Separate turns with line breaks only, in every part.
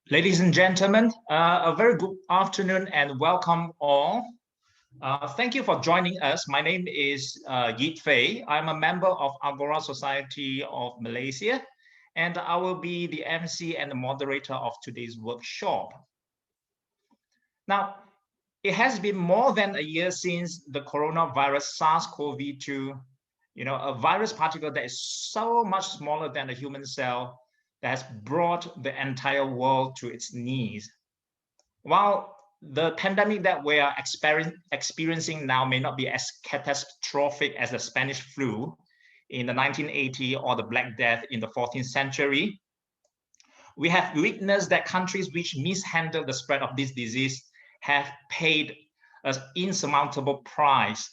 Ladies and gentlemen, a very good afternoon and welcome all. Thank you for joining us. My name is Yit Fei. I'm a member of Agora Society of Malaysia, and I will be the MC and the moderator of today's workshop. Now, it has been more than a year since the coronavirus SARS-CoV-2, a virus particle that is so much smaller than a human cell, that has brought the entire world to its knees. While the pandemic that we are experiencing now may not be as catastrophic as the Spanish flu in the 1980s or the Black Death in the 14th century, we have witnessed that countries which mishandle the spread of this disease have paid an insurmountable price.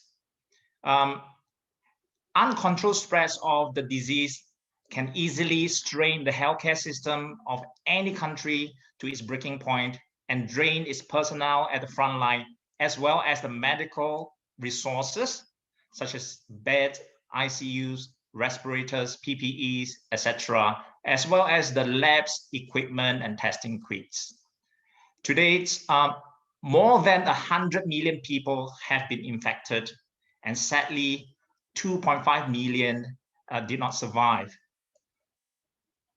Uncontrolled spreads of the disease can easily strain the healthcare system of any country to its breaking point and drain its personnel at the front line, as well as the medical resources, such as beds, ICUs, respirators, PPEs, etc., as well as the labs, equipment, and testing kits. To date, more than 100 million people have been infected, and sadly, 2.5 million did not survive.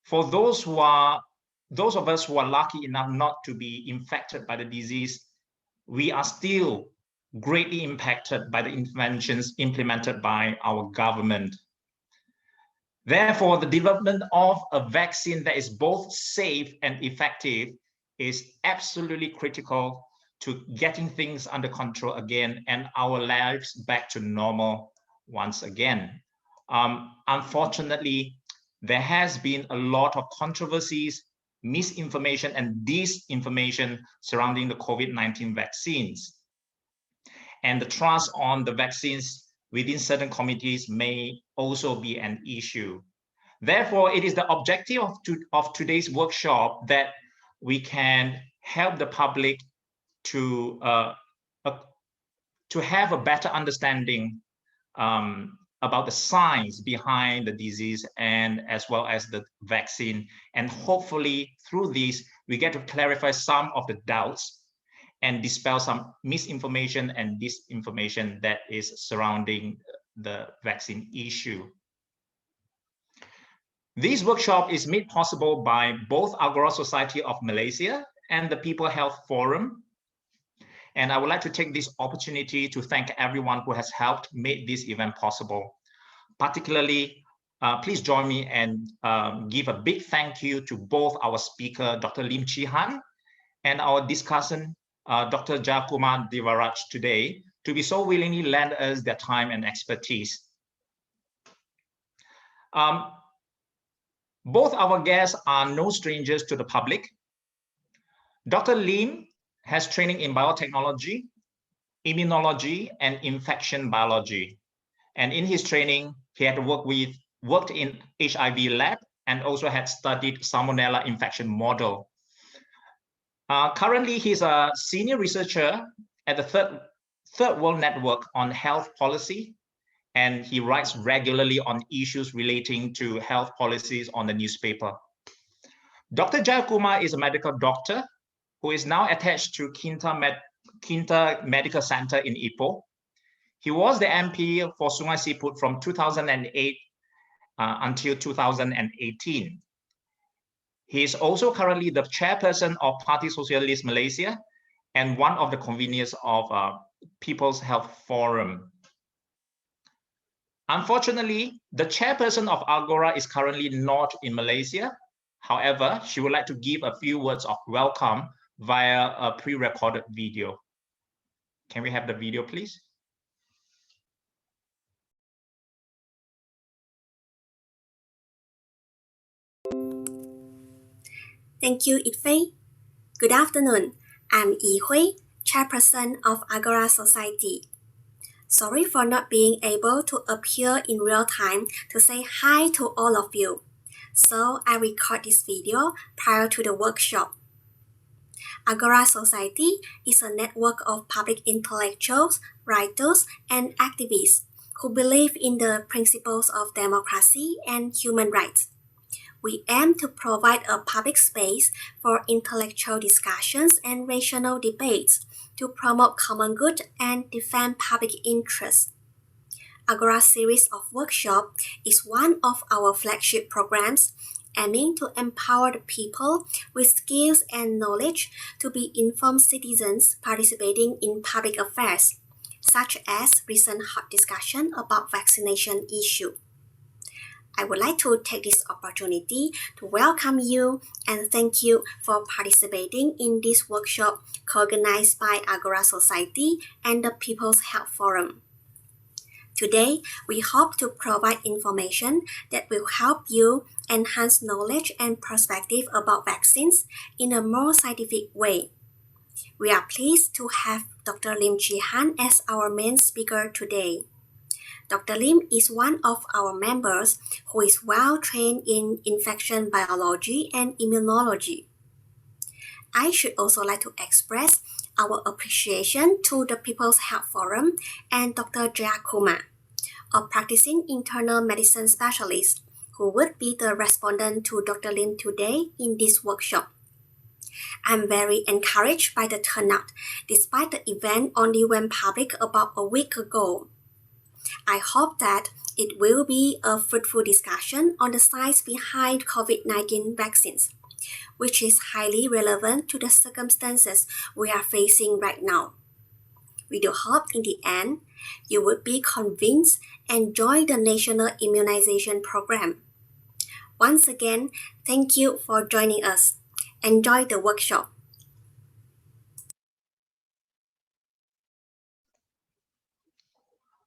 For those of us who are lucky enough not to be infected by the disease, we are still greatly impacted by the interventions implemented by our government. Therefore, the development of a vaccine that is both safe and effective is absolutely critical to getting things under control again and our lives back to normal once again. Unfortunately, there has been a lot of controversies, misinformation, and disinformation surrounding the COVID-19 vaccines. And the trust on the vaccines within certain communities may also be an issue. Therefore, it is the objective of today's workshop that we can help the public to have a better understanding about the science behind the disease and as well as the vaccine. And hopefully through this, we get to clarify some of the doubts and dispel some misinformation and disinformation that is surrounding the vaccine issue. This workshop is made possible by both Agora Society of Malaysia and the People Health Forum. And I would like to take this opportunity to thank everyone who has helped make this event possible. Particularly, please join me and give a big thank you to both our speaker, Dr. Lim Chi Han, and our discussant, Dr. Jayakumar Divaraj today, to be so willingly lend us their time and expertise. Both our guests are no strangers to the public. Dr. Lim has training in biotechnology, immunology, and infection biology. And in his training, he had worked in HIV lab and also had studied Salmonella infection model. Currently, he's a senior researcher at the Third World Network on Health Policy, and he writes regularly on issues relating to health policies on the newspaper. Dr. Jayakumar is a medical doctor who is now attached to Kinta Medical Center in Ipoh. He was the MP for Sungai Siput from 2008 until 2018. He is also currently the chairperson of Parti Sosialis Malaysia and one of the conveners of People's Health Forum. Unfortunately, the chairperson of Agora is currently not in Malaysia. However, she would like to give a few words of welcome via a pre-recorded video. Can we have the video, please?
Thank you, Itfei. Good afternoon. I'm Yi Hui, chairperson of Agora Society. Sorry for not being able to appear in real time to say hi to all of you. So I record this video prior to the workshop. Agora Society is a network of public intellectuals, writers, and activists who believe in the principles of democracy and human rights. we aim to provide a public space for intellectual discussions and rational debates to promote common good and defend public interest. Agora series of workshops is one of our flagship programs aiming to empower the people with skills and knowledge to be informed citizens participating in public affairs, such as recent hot discussion about vaccination issue. I would like to take this opportunity to welcome you and thank you for participating in this workshop co-organized by Agora Society and the People's Health Forum. Today, we hope to provide information that will help you enhance knowledge and perspective about vaccines in a more scientific way. We are pleased to have Dr. Lim Ji-han as our main speaker today. Dr. Lim is one of our members who is well trained in infection biology and immunology. I should also like to express our appreciation to the People's Health Forum and Dr. Jayakumar, a practicing internal medicine specialist who would be the respondent to Dr. Lim today in this workshop. I'm very encouraged by the turnout despite the event only went public about a week ago. I hope that it will be a fruitful discussion on the science behind COVID-19 vaccines, which is highly relevant to the circumstances we are facing right now. We do hope in the end, you would be convinced and join the National Immunization Programme. Once again, thank you for joining us. Enjoy the workshop.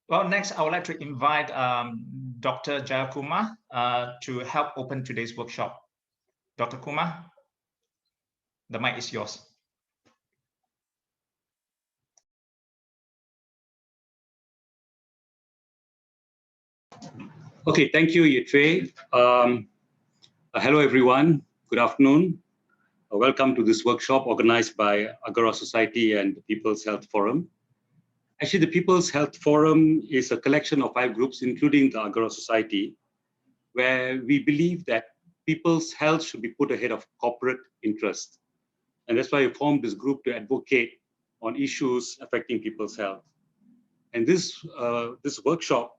Well, next, I would like to invite Dr. Jayakumar to help open today's workshop. Dr. Kumar, the mic is yours.
Okay, thank you, Yitfei. Hello, everyone. Good afternoon. Welcome to this workshop organized by Agora Society and the People's Health Forum. Actually, the People's Health Forum is a collection of 5 groups, including the Agora Society, where we believe that people's health should be put ahead of corporate interest. And that's why we formed this group to advocate on issues affecting people's health. And this workshop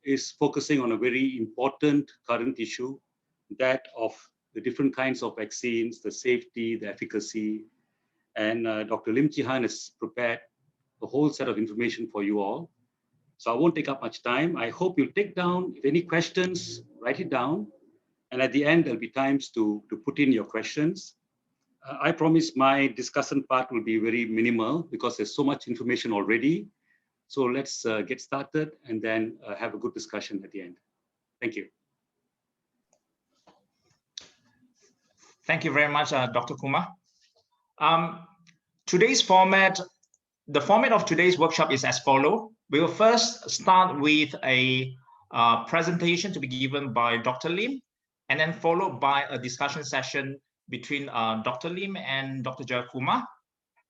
is focusing on a very important current issue, that of the different kinds of vaccines, the safety, the efficacy. And Dr. Lim Ji-han has prepared a whole set of information for you all. So I won't take up much time. I hope you'll take down, if any questions, write it down. And at the end, there'll be times to put in your questions. I promise my discussion part will be very minimal because there's so much information already. So let's get started and then have a good discussion at the end. Thank you.
Thank you very much, Dr. Kumar. Today's format, the format of today's workshop is as follows. We will first start with a presentation to be given by Dr. Lim, and then followed by a discussion session between Dr. Lim and Dr. Jayakumar.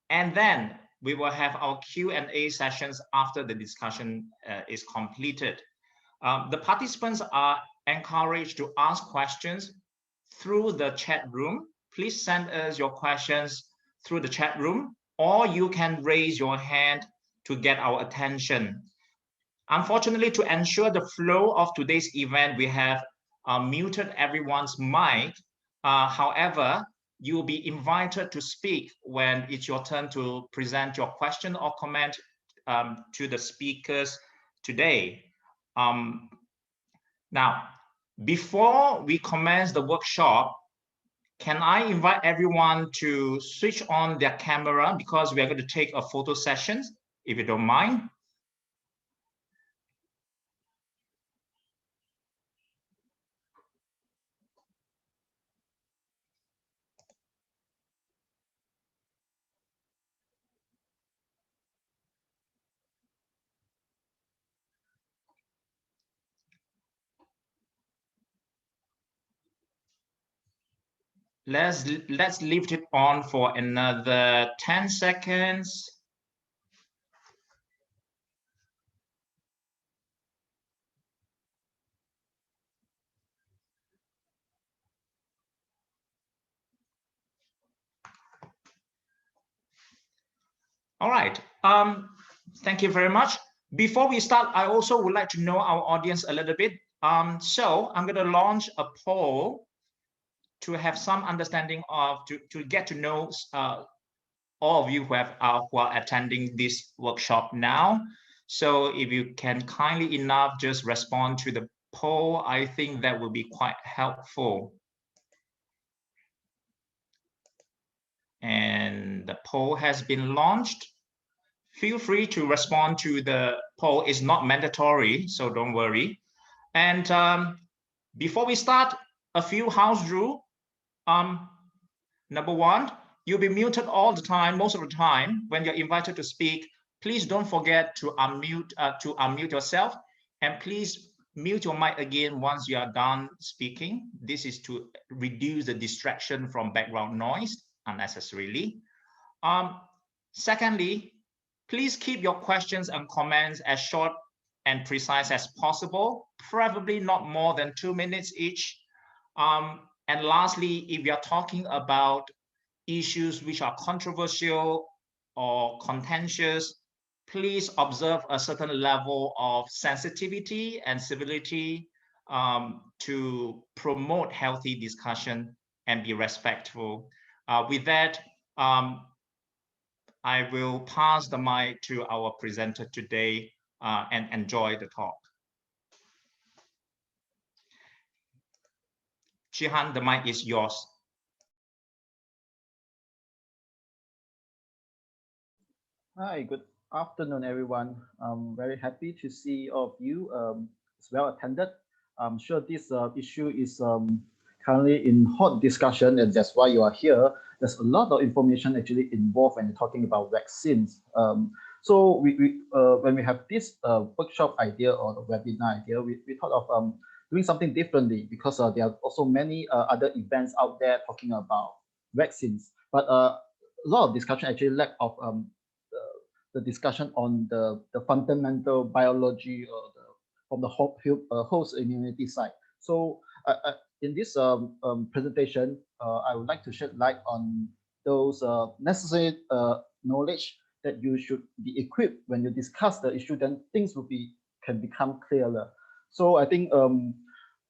And then we will have our Q&A sessions after the discussion is completed. The participants are encouraged to ask questions through the chat room. Please send us your questions through the chat room, or you can raise your hand to get our attention. Unfortunately, to ensure the flow of today's event, we have muted everyone's mic. However, you will be invited to speak when it's your turn to present your question or comment to the speakers today. Now, before we commence the workshop, can I invite everyone to switch on their camera because we are going to take a photo session, if you don't mind. Let's leave it on for another 10 seconds. All right. Thank you very much. Before we start, I also would like to know our audience a little bit. So I'm going to launch a poll to have some understanding of, to get to know all of you who are attending this workshop now. So if you can kindly enough just respond to the poll, I think that will be quite helpful. And the poll has been launched. Feel free to respond to the poll. It's not mandatory, so don't worry. And before we start, a few house rules. Number one, you'll be muted all the time, most of the time. When you're invited to speak, please don't forget to unmute yourself, and please mute your mic again once you are done speaking. This is to reduce the distraction from background noise unnecessarily. Secondly, please keep your questions and comments as short and precise as possible, preferably not more than 2 minutes each. And lastly, if you're talking about issues which are controversial or contentious, please observe a certain level of sensitivity and civility to promote healthy discussion and be respectful. With that, I will pass the mic to our presenter today and enjoy the talk. Jihan, the mic is yours.
Hi, good afternoon, everyone. I'm very happy to see all of you. It's well attended. I'm sure this issue is currently in hot discussion, and that's why you are here. There's a lot of information actually involved when you're talking about vaccines. So when we have this workshop idea or the webinar idea, we thought of doing something differently, because there are also many other events out there talking about vaccines. But a lot of discussion actually lack of the discussion on the fundamental biology or from the host immunity side. So in this presentation, I would like to shed light on those necessary knowledge that you should be equipped when you discuss the issue. Then things can become clearer. So I think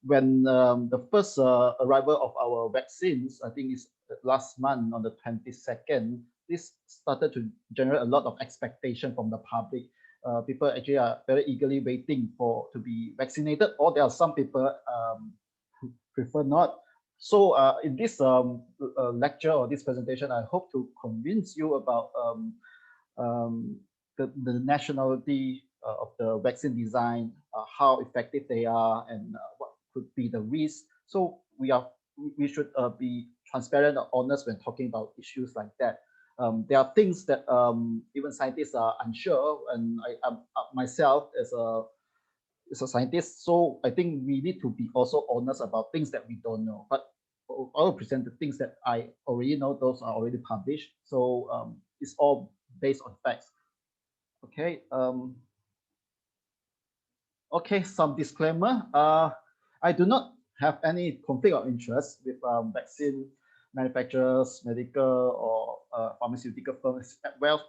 when the first arrival of our vaccines, I think is last month on the 22nd, this started to generate a lot of expectation from the public. People actually are very eagerly waiting to be vaccinated, or there are some people who prefer not. So in this lecture or this presentation, I hope to convince you about the nationality of the vaccine design, how effective they are, and what could be the risk. So we should be transparent and honest when talking about issues like that. There are things that even scientists are unsure, and I myself as a scientist, so I think we need to be also honest about things that we don't know. But I will present the things that I already know; those are already published. So it's all based on facts. Okay. Okay. Some disclaimer. I do not have any conflict of interest with vaccine manufacturers, medical or pharmaceutical firms,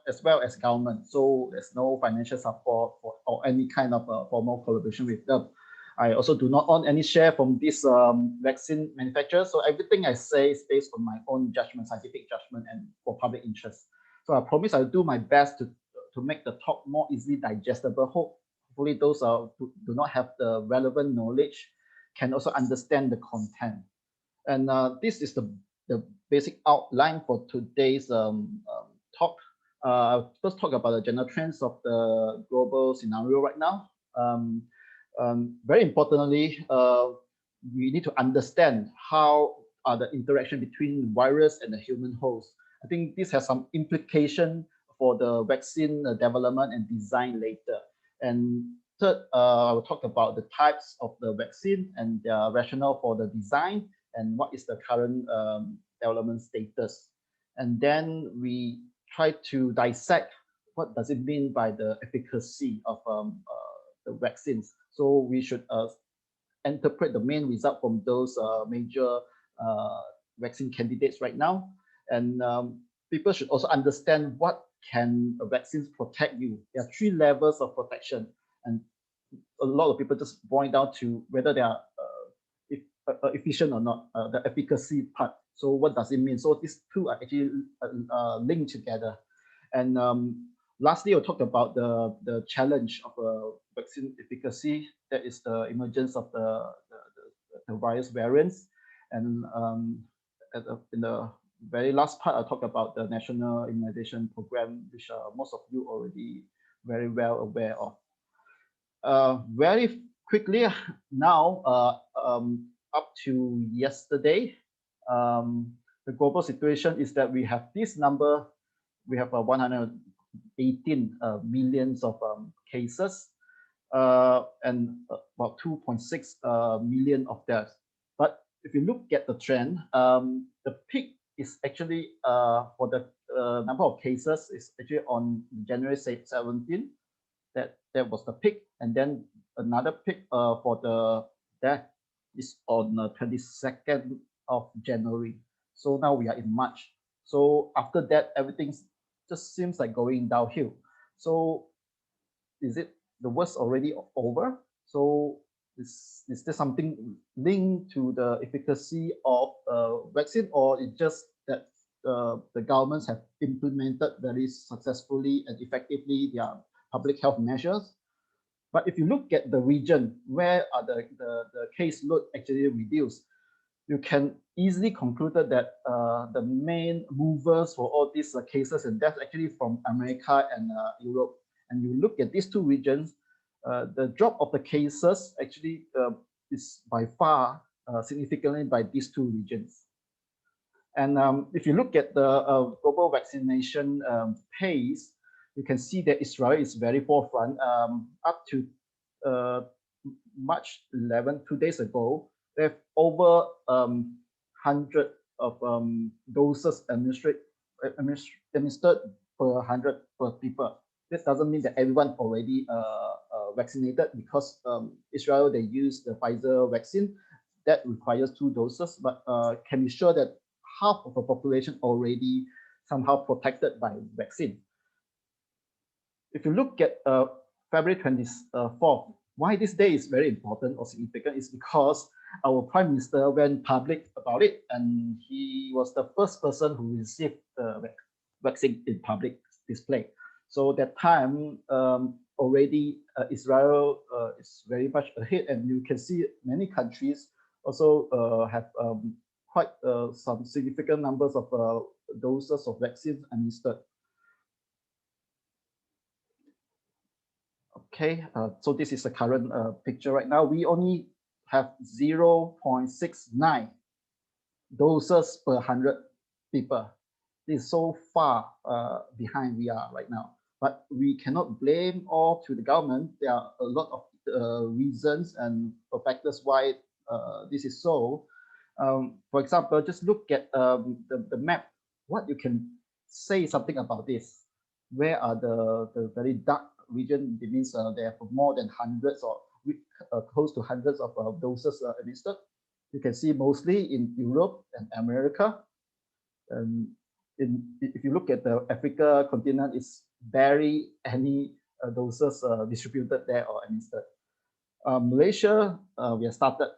as well as government. So there's no financial support or any kind of formal collaboration with them. I also do not own any share from this vaccine manufacturer. So everything I say is based on my own judgment, scientific judgment, and for public interest. So I promise I'll do my best to make the talk more easily digestible. Hopefully those who do not have the relevant knowledge can also understand the content. And this is the basic outline for today's talk. I'll first talk about the general trends of the global scenario right now. Very importantly, we need to understand how are the interaction between virus and the human host. I think this has some implication for the vaccine development and design later. And third, I will talk about the types of the vaccine and their rationale for the design and what is the current development status. And then we try to dissect what does it mean by the efficacy of the vaccines. So we should interpret the main result from those major vaccine candidates right now. And people should also understand what can vaccines protect you. There are 3 levels of protection, and a lot of people just boil down to whether they are efficient or not, the efficacy part. So what does it mean? So these two are actually linked together. And lastly, I'll talk about the challenge of vaccine efficacy. That is the emergence of the virus variants. And in the very last part, I'll talk about the National Immunization Programme, which most of you already very well aware of. Very quickly now, up to yesterday, the global situation is that we have this number. We have 118 millions of cases and about 2.6 million of deaths. But if you look at the trend, the peak is actually for the number of cases is actually on January 17. That was the peak, and then another peak for the death is on 22nd of January. So now we are in March. So after that, everything just seems like going downhill. So is it the worst already over? So is there something linked to the efficacy of vaccine, or it just that the governments have implemented very successfully and effectively their public health measures? But if you look at the region where are the caseload actually reduced, you can easily conclude that the main movers for all these cases and deaths actually from America and Europe. And you look at these two regions, the drop of the cases actually is by far significantly by these two regions. And if you look at the global vaccination pace, you can see that Israel is very forefront. Up to March 11, 2 days ago, they have over 100 of doses administered per 100 per people. This doesn't mean that everyone already vaccinated, because Israel, they use the Pfizer vaccine that requires 2 doses, but can be sure that half of the population already somehow protected by vaccine. If you look at February 24th, why this day is very important or significant is because our Prime Minister went public about it, and he was the first person who received the vaccine in public display. So that time already Israel is very much ahead, and you can see many countries also have quite some significant numbers of doses of vaccines administered. Okay, so this is the current picture right now. We only have 0.69 doses per 100 people. This is so far behind we are right now. But we cannot blame all to the government. There are a lot of reasons and factors why this is so. For example, just look at the map. What you can say something about this? Where are the very dark region? It means they have more than hundreds or close to hundreds of doses administered. You can see mostly in Europe and America. If you look at the Africa continent, it's barely any doses distributed there or administered. Malaysia, we just started.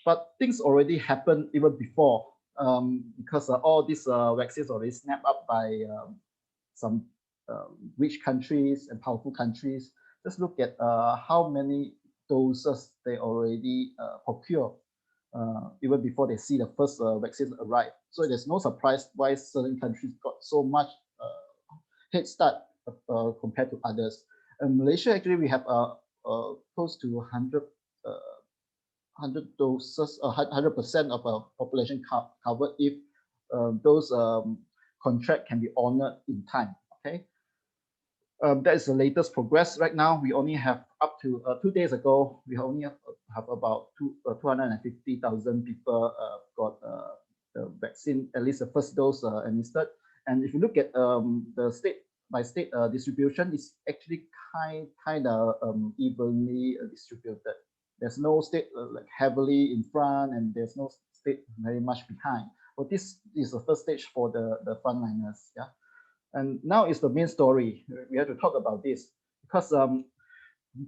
But things already happened even before, because all these vaccines already snapped up by some rich countries and powerful countries. Just look at how many doses they already procure even before they see the first vaccine arrive. So there's no surprise why certain countries got so much head start compared to others. In Malaysia, actually, we have close to 100 doses, 100% of our population covered if those contract can be honored in time. Okay, that is the latest progress. Right now, we only have up to 2 days ago, we only have about 250,000 people got the vaccine, at least the first dose administered. And if you look at the state by state distribution, it's actually kind of evenly distributed. There's no state like heavily in front, and there's no state very much behind. But this is the first stage for the frontliners. Yeah, and now is the main story. We have to talk about this because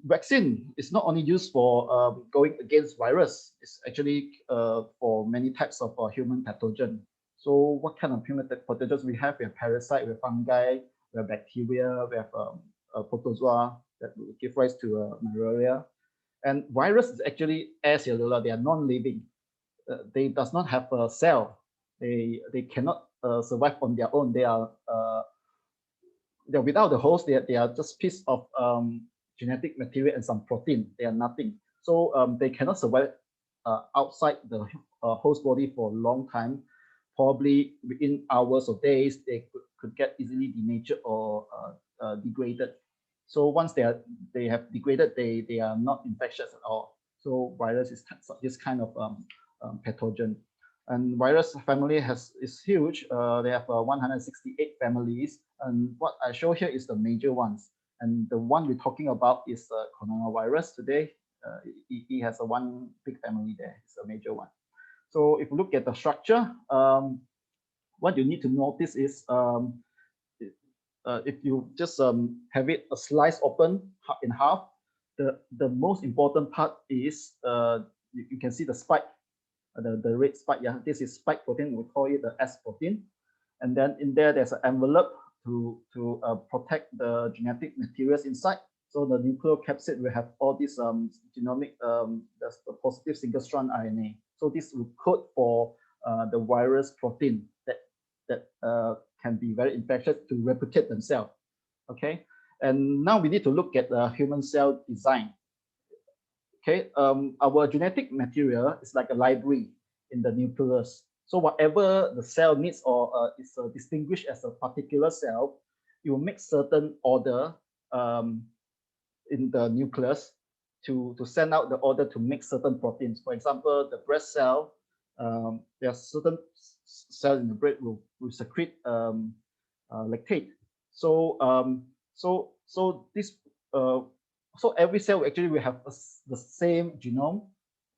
vaccine is not only used for going against virus. It's actually for many types of human pathogen. So what kind of human pathogens we have? We have parasite, we have fungi, we have bacteria, we have protozoa that will give rise to malaria. And virus is actually acellular. They are non-living. They does not have a cell. They cannot survive on their own. They're without the host. They are just piece of genetic material and some protein. They are nothing. So they cannot survive outside the host body for a long time. Probably within hours or days, they could get easily denatured or degraded. So once they have degraded, they are not infectious at all. So virus is this kind of pathogen. And virus family is huge. They have 168 families. And what I show here is the major ones. And the one we're talking about is coronavirus today. It has one big family there. It's a major one. So if you look at the structure, what you need to notice is if you just have it a slice open in half, the most important part is you can see the spike, the red spike. Yeah, this is spike protein. We call it the S protein. And then in there's an envelope to protect the genetic materials inside. So the nucleocapsid will have all these genomic, the positive single-strand RNA. So this will code for the virus protein that can be very infectious to replicate themselves. Okay, and now we need to look at the human cell design. Okay, our genetic material is like a library in the nucleus. So whatever the cell needs or is distinguished as a particular cell, it will make certain order in the nucleus to send out the order to make certain proteins. For example, the breast cell, there are certain cells in the brain will secrete lactate. So so every cell actually will have the same genome,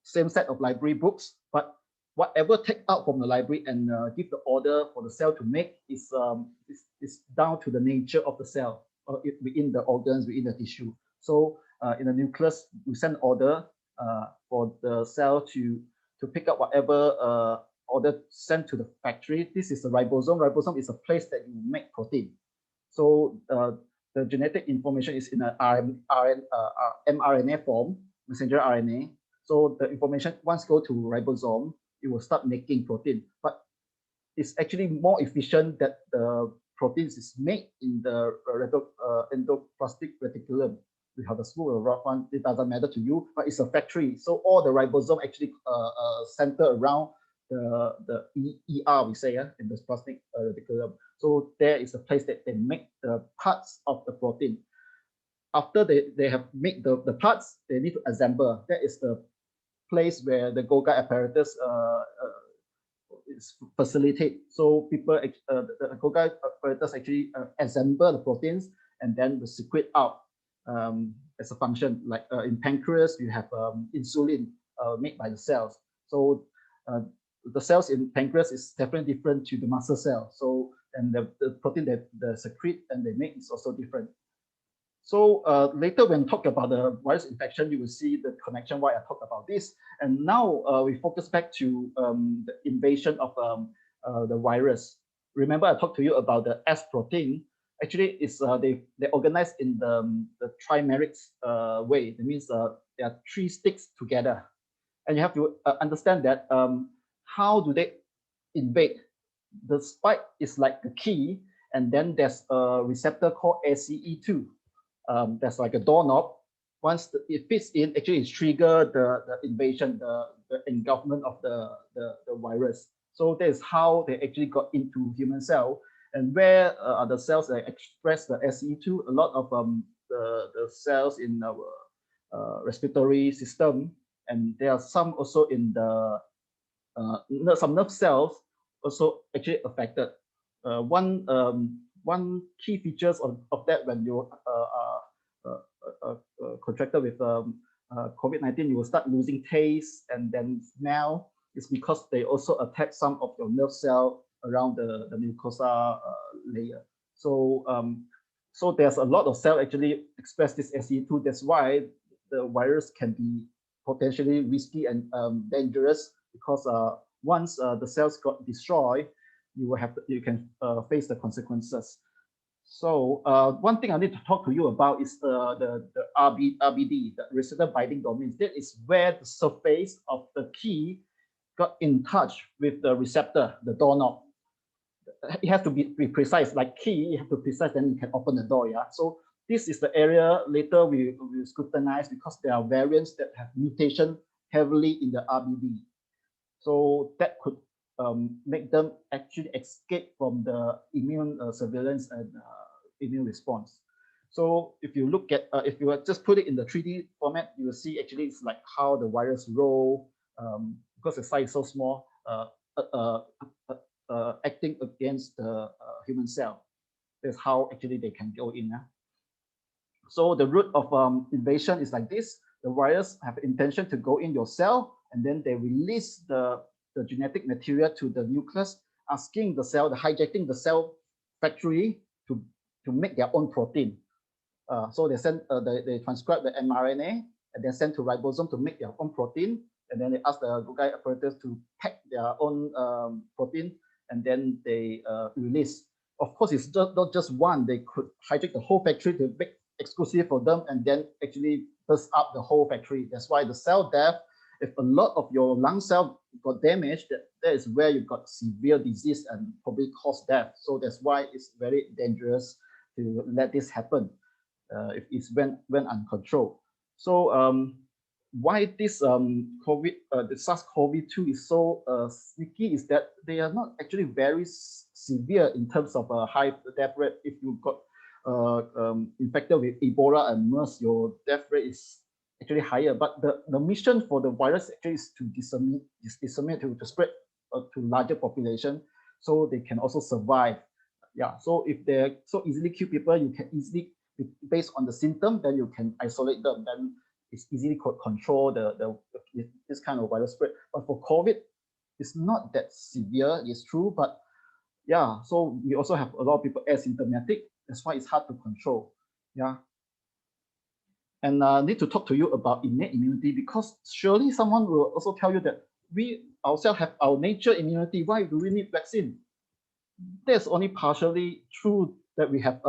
same set of library books, but whatever take out from the library and give the order for the cell to make is down to the nature of the cell within the organs, within the tissue. So in the nucleus, we send order for the cell to pick up whatever order sent to the factory. This is the ribosome. Ribosome is a place that you make protein. So the genetic information is in an mRNA form, messenger RNA. So the information once go to ribosome, it will start making protein. But it's actually more efficient that the proteins is made in the endoplasmic reticulum. We have a smooth or rough one, it doesn't matter to you, but it's a factory. So all the ribosome actually center around the ER, we say, in the plasmic reticulum. So there is a place that they make the parts of the protein. After they have made the parts, they need to assemble. That is the place where the Golgi apparatus is facilitate. So people, the Golgi apparatus actually assemble the proteins and then secrete out as a function. Like in pancreas, you have insulin made by the cells. So the cells in pancreas is definitely different to the muscle cell. So and the protein that they secrete and they make is also different. So later when talk about the virus infection, you will see the connection why I talk about this. And now we focus back to the invasion of the virus. Remember I talked to you about the S protein. Actually, it's they organize in the trimeric way. That means there are three sticks together. And you have to understand that how do they invade? The spike is like the key, and then there's a receptor called ACE2. That's like a doorknob. Once it fits in, actually it triggers the invasion, the engulfment of the virus. So that is how they actually got into human cell. And where are the cells that express the ACE2? A lot of the cells in our respiratory system, and there are some also in the some nerve cells also actually affected. One key features of that when you contracted with COVID-19, you will start losing taste and then smell. is because they also attack some of your nerve cell around the mucosa layer. So so there's a lot of cell actually express this SE2. That's why the virus can be potentially risky and dangerous, because once the cells got destroyed, you can face the consequences. So one thing I need to talk to you about is the RBD, the receptor binding domains. That is where the surface of the key got in touch with the receptor, the doorknob. It has to be precise, like key, you have to precise, then you can open the door. Yeah. So this is the area later we will scrutinize, because there are variants that have mutation heavily in the RBD. So that could make them actually escape from the immune surveillance and immune response. So if you look at, if you just put it in the 3D format, you will see actually it's like how the virus roll, because the size is so small, acting against the human cell. That's how actually they can go in. So the route of invasion is like this. The virus have intention to go in your cell, and then they release the genetic material to the nucleus, asking the cell, hijacking the cell factory to make their own protein. So they send, they transcribe the mRNA and then send to ribosome to make their own protein. And then they ask the Golgi apparatus to pack their own protein, and then they release. Of course, it's not just one. They could hijack the whole factory to make exclusive for them, and then actually burst up the whole factory. That's why the cell death, if a lot of your lung cell got damaged, that is where you got severe disease and probably cause death. So that's why it's very dangerous to let this happen if it's when uncontrolled. So why this the SARS-CoV-2 is so sneaky is that they are not actually very severe in terms of a high death rate. If you got infected with Ebola and MERS, your death rate is actually higher. But the mission for the virus actually is to disseminate, to spread to larger population, so they can also survive. Yeah. So if they so easily kill people, you can easily, based on the symptom, then you can isolate them. Then it's easily control this kind of virus spread. But for COVID, it's not that severe. It's true, but yeah. So we also have a lot of people asymptomatic. That's why it's hard to control. Yeah. And I need to talk to you about innate immunity, because surely someone will also tell you that we ourselves have our natural immunity. Why do we need vaccine? That's only partially true that we have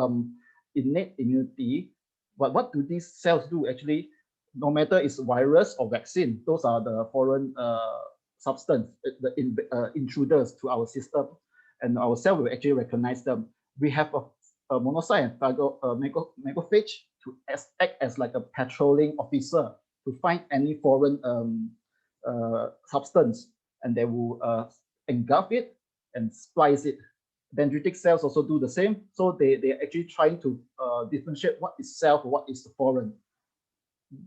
innate immunity. But what do these cells do actually? No matter it's virus or vaccine, those are the foreign substance, the intruders to our system, and our cell will actually recognize them. We have a monocyte and macrophage to act as like a patrolling officer to find any foreign substance, and they will engulf it and splice it. Dendritic cells also do the same. So they're actually trying to differentiate what is self, what is foreign.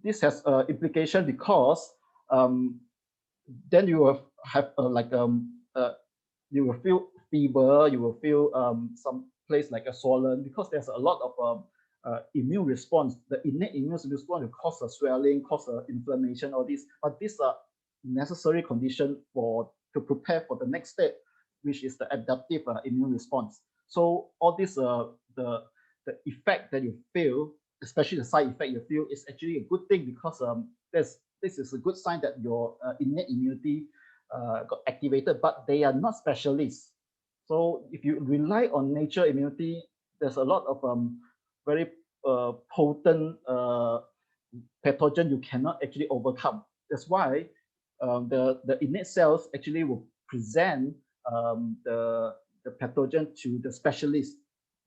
This has implication because then you will have you will feel fever, you will feel some place like a swollen, because there's a lot of immune response. The innate immune response will cause a swelling, cause a inflammation, all these. But these are necessary condition to prepare for the next step, which is the adaptive immune response. So all this, the effect that you feel, especially the side effect you feel, is actually a good thing, because this is a good sign that your innate immunity got activated, but they are not specialists. So if you rely on natural immunity, there's a lot of very potent pathogen you cannot actually overcome. That's why the innate cells actually will present the pathogen to the specialist.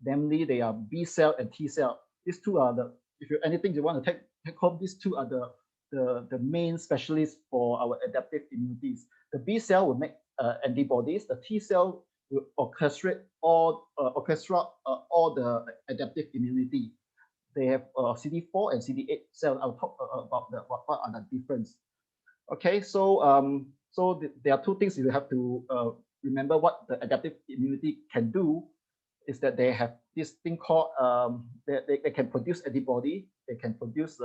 Namely, they are B cell and T cell. These two are the, if you anything you want to take home, these two are the main specialists for our adaptive immunities. The B cell will make antibodies. The T cell will orchestrate all the adaptive immunity. They have CD4 and CD8 cells. I'll talk about what are the difference. Okay, so there are two things you have to remember. What the adaptive immunity can do is that they have this thing called they can produce antibody. They can produce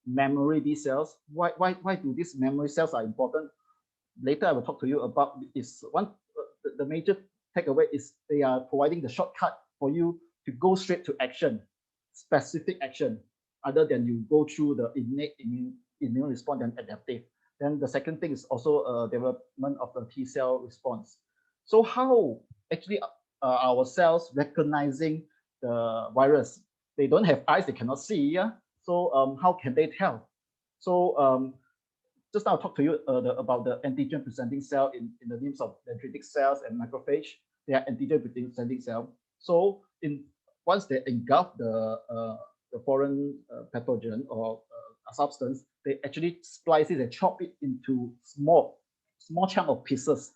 memory B cells. Why do these memory cells are important? later I will talk to you about is the major takeaway is they are providing the shortcut for you to go straight to action, specific action, other than you go through the innate immune response and adaptive. Then the second thing is also development of the T cell response. So how actually our cells recognizing the virus? They don't have eyes, they cannot see. Yeah. So how can they tell? So just now I'll talk to you about the antigen presenting cell in the names of dendritic cells and macrophage. They are antigen presenting cell. So once they engulf the foreign pathogen or a substance, they actually splice it and chop it into small chunk of pieces,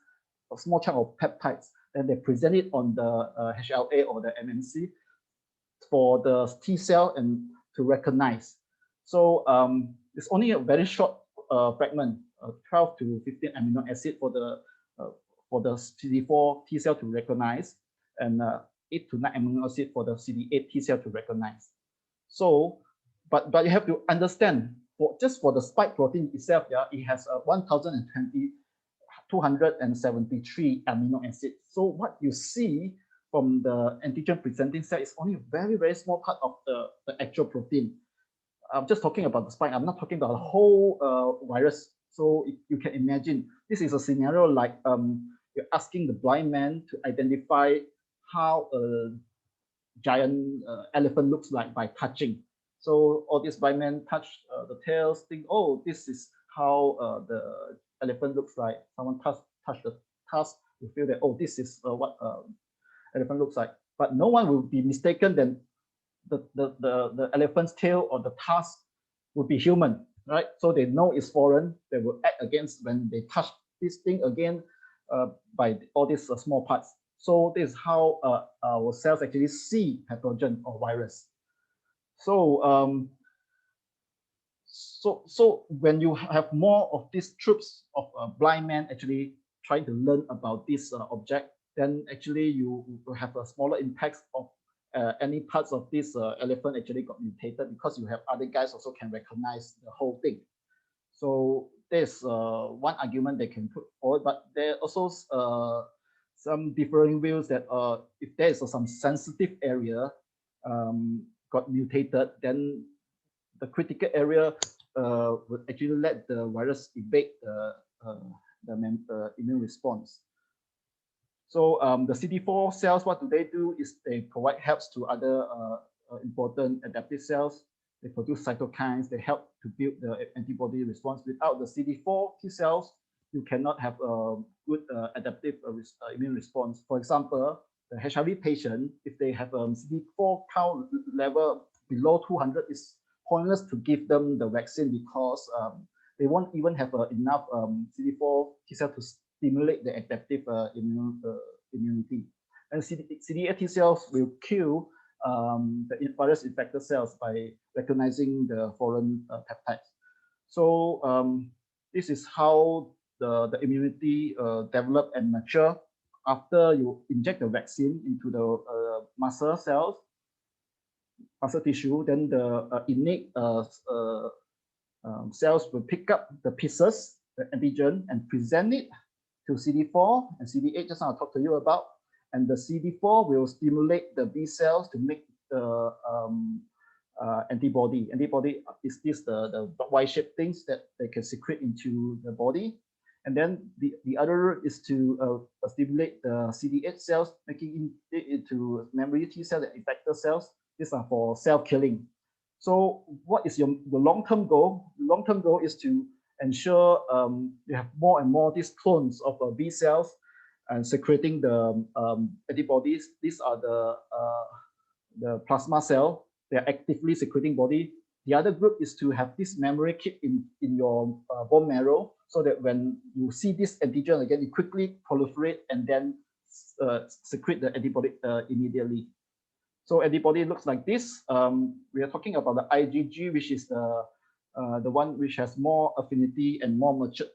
a small chunk of peptides. Then they present it on the HLA or the MMC for the T cell and to recognize. So it's only a very short fragment, 12 to 15 amino acid for the CD4 T cell to recognize, and 8 to 9 amino acid for the CD8 T cell to recognize. So, but you have to understand, just for the spike protein itself, yeah, it has 273 amino acids. So what you see from the antigen presenting cell is only a very, very small part of the actual protein. I'm just talking about the spike. I'm not talking about the whole virus. So you can imagine this is a scenario like you're asking the blind man to identify how a giant elephant looks like by touching. So all these blind men touch the tails, think, oh, this is how the elephant looks like. Someone touch the tusk, you feel that, oh, this is what elephant looks like. But no one will be mistaken that the elephant's tail or the tusk would be human, right? So they know it's foreign. They will act against when they touch this thing again by all these small parts. So this is how our cells actually see pathogen or virus. So so when you have more of these troops of blind men actually trying to learn about this object, then actually you will have a smaller impact of any parts of this elephant actually got mutated, because you have other guys also can recognize the whole thing. So there's one argument they can put forward, but there are also some differing views that if there is some sensitive area got mutated, then the critical area would actually let the virus evade the immune response. So the CD4 cells, what do? Is they provide helps to other important adaptive cells. They produce cytokines. They help to build the antibody response. Without the CD4 T cells, you cannot have a good adaptive immune response. For example, the HIV patient, if they have a CD4 count level below 200, it's pointless to give them the vaccine, because they won't even have enough CD4 T cell to stimulate the adaptive immunity. And CD8 T cells will kill the virus infected cells by recognizing the foreign peptides. So this is how the immunity develop and mature after you inject the vaccine into the muscle cells, muscle tissue. Then the innate cells will pick up the pieces, the antigen, and present it to CD4 and CD8, just now I talked to you about. And the CD4 will stimulate the B cells to make the antibody. Antibody is this the Y-shaped things that they can secrete into the body. And then the other is to stimulate the CD8 cells, making it into memory T cell, the effector cells. These are for cell killing. So what is the long-term goal? The long-term goal is to ensure you have more and more these clones of B cells and secreting the antibodies. These are the plasma cell. They're actively secreting body. The other group is to have this memory keep in your bone marrow, so that when you see this antigen again, you quickly proliferate and then secrete the antibody immediately. So antibody looks like this. We are talking about the IgG, which is the one which has more affinity and more matured,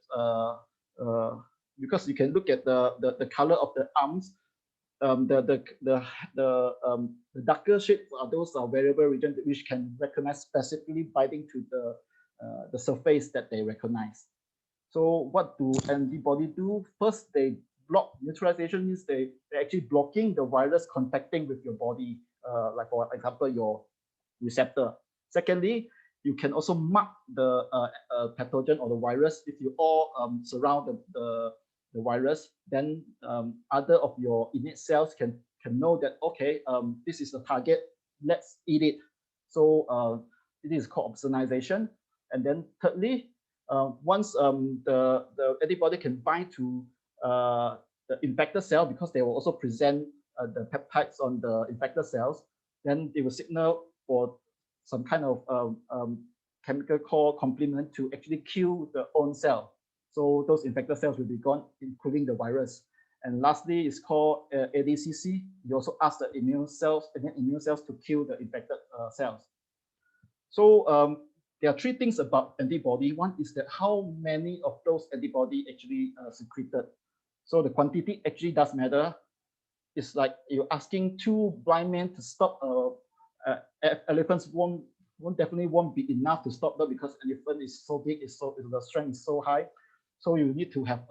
because you can look at the color of the arms. The darker shapes are those variable regions which can recognize specifically binding to the surface that they recognize. So what do antibody do? First, they block. Neutralization means they're actually blocking the virus contacting with your body, like for example, your receptor. Secondly, you can also mark the pathogen or the virus. If you all surround the virus, then other of your innate cells can know that, okay, this is the target, let's eat it. So it is called opsonization. And then thirdly, once the antibody can bind to the infected cell, because they will also present the peptides on the infected cells, then they will signal for some kind of chemical called complement to actually kill the own cell. So those infected cells will be gone, including the virus. And lastly, it's called ADCC. You also ask the immune cells to kill the infected cells. So there are three things about antibody. One is that how many of those antibody actually secreted. So the quantity actually does matter. It's like you're asking two blind men to stop elephants definitely won't be enough to stop them, because elephant is so big, the strength is so high. So you need to have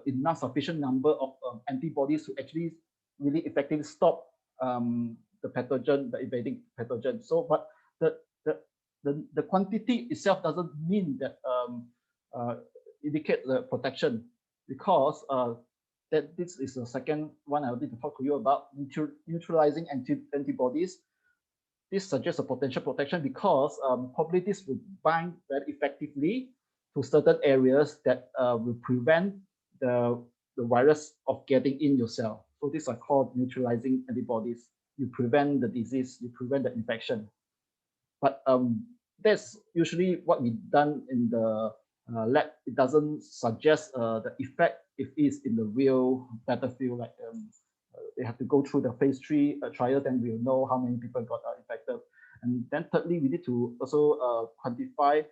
enough sufficient number of antibodies to actually really effectively stop the pathogen, the invading pathogen. So, but the quantity itself doesn't mean that indicate the protection, because that this is the second one I need to talk to you about, neutralizing antibodies. This suggests a potential protection because probably this will bind very effectively to certain areas that will prevent the virus of getting in your cell. So these are called neutralizing antibodies. You prevent the disease, you prevent the infection. But that's usually what we've done in the lab. It doesn't suggest the effect if it's in the real battlefield, like they have to go through the phase 3 trial, then we'll know how many people got infected. And then thirdly, we need to also quantify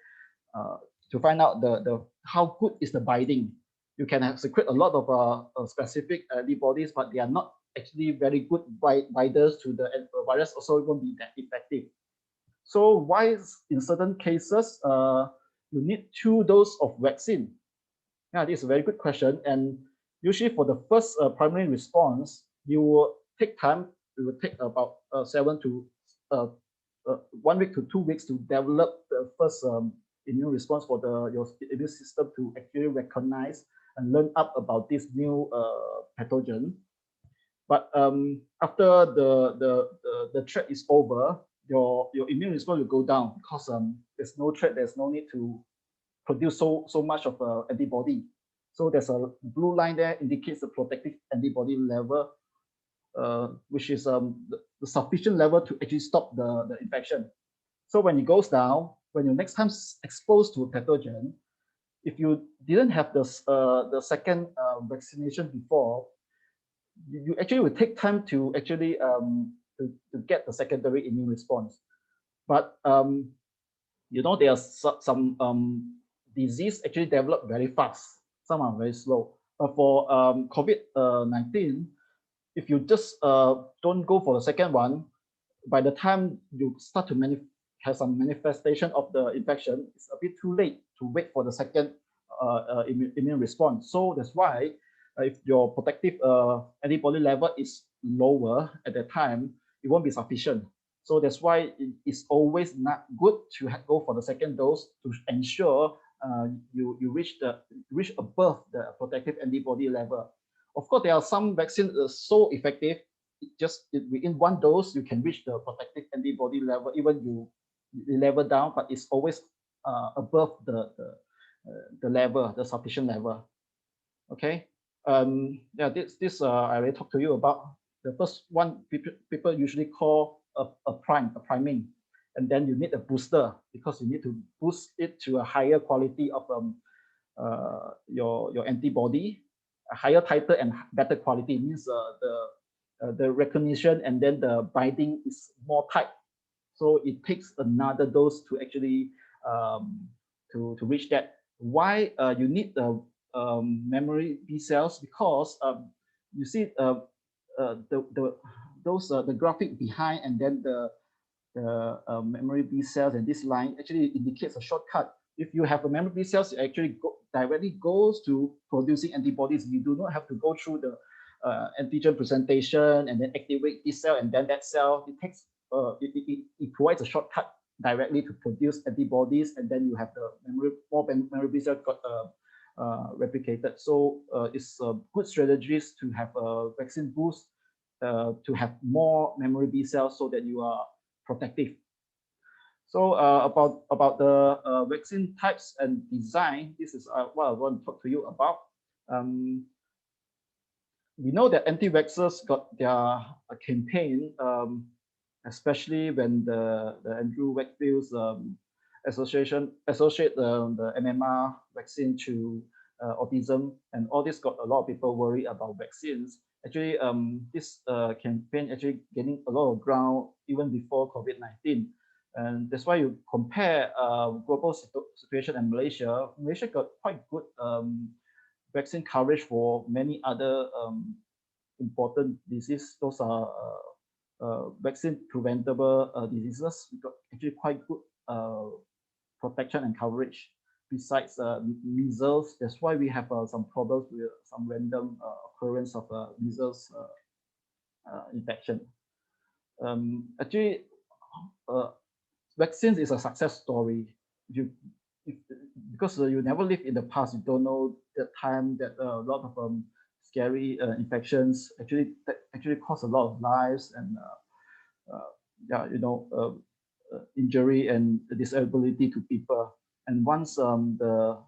to find out the how good is the binding. You can secrete a lot of specific antibodies, but they are not actually very good binders to the virus, also it won't be that effective. So why in certain cases you need 2 doses of vaccine? Yeah, this is a very good question. And usually for the first primary response, you will take time. It will take about 1 week to 2 weeks to develop the first immune response for your immune system to actually recognize and learn up about this new pathogen. But after the threat is over, your immune response will go down, because there's no threat, there's no need to produce so much of antibody. So there's a blue line there, indicates the protective antibody level, which is the sufficient level to actually stop the infection. So when it goes down, when you're next time exposed to a pathogen, if you didn't have the second vaccination before, you actually will take time to actually to get the secondary immune response. But you know, there are some disease actually develop very fast. Some are very slow. But for COVID-19, if you just don't go for the second one, by the time you start to have some manifestation of the infection, it's a bit too late to wait for the second immune response. So that's why if your protective antibody level is lower at that time, it won't be sufficient. So that's why it's always not good to go for the second dose to ensure you reach above the protective antibody level. Of course, there are some vaccines that are so effective, within 1 dose you can reach the protective antibody level, even you level down, but it's always above the level, the sufficient level. Okay. Yeah, this I already talked to you about. The first one people usually call a priming, and then you need a booster, because you need to boost it to a higher quality of your antibody. A higher titer and better quality means the recognition and then the binding is more tight. So it takes another dose to actually to reach that. Why you need the memory B cells? Because you see the graphic behind, and then the memory B cells, and this line actually indicates a shortcut. If you have a memory B cells, you actually directly goes to producing antibodies. You do not have to go through the antigen presentation and then activate this cell and then that cell. It takes it provides a shortcut directly to produce antibodies, and then you have the more memory B cell got replicated. So it's a good strategies to have a vaccine boost, to have more memory B cells so that you are protective. So about the vaccine types and design, this is what I want to talk to you about. We know that anti-vaxxers got their campaign, especially when the Andrew Wakefield's associate the MMR vaccine to autism, and all this got a lot of people worried about vaccines. Actually, this campaign actually gaining a lot of ground even before COVID-19. And that's why you compare global situation and Malaysia. Malaysia got quite good vaccine coverage for many other important diseases. Those are vaccine preventable diseases. We got actually quite good protection and coverage. Besides measles, that's why we have some problems with some random occurrence of measles infection. Actually, vaccines is a success story. Because you never lived in the past, you don't know the time that a lot of scary infections actually cause a lot of lives and injury and disability to people. And once the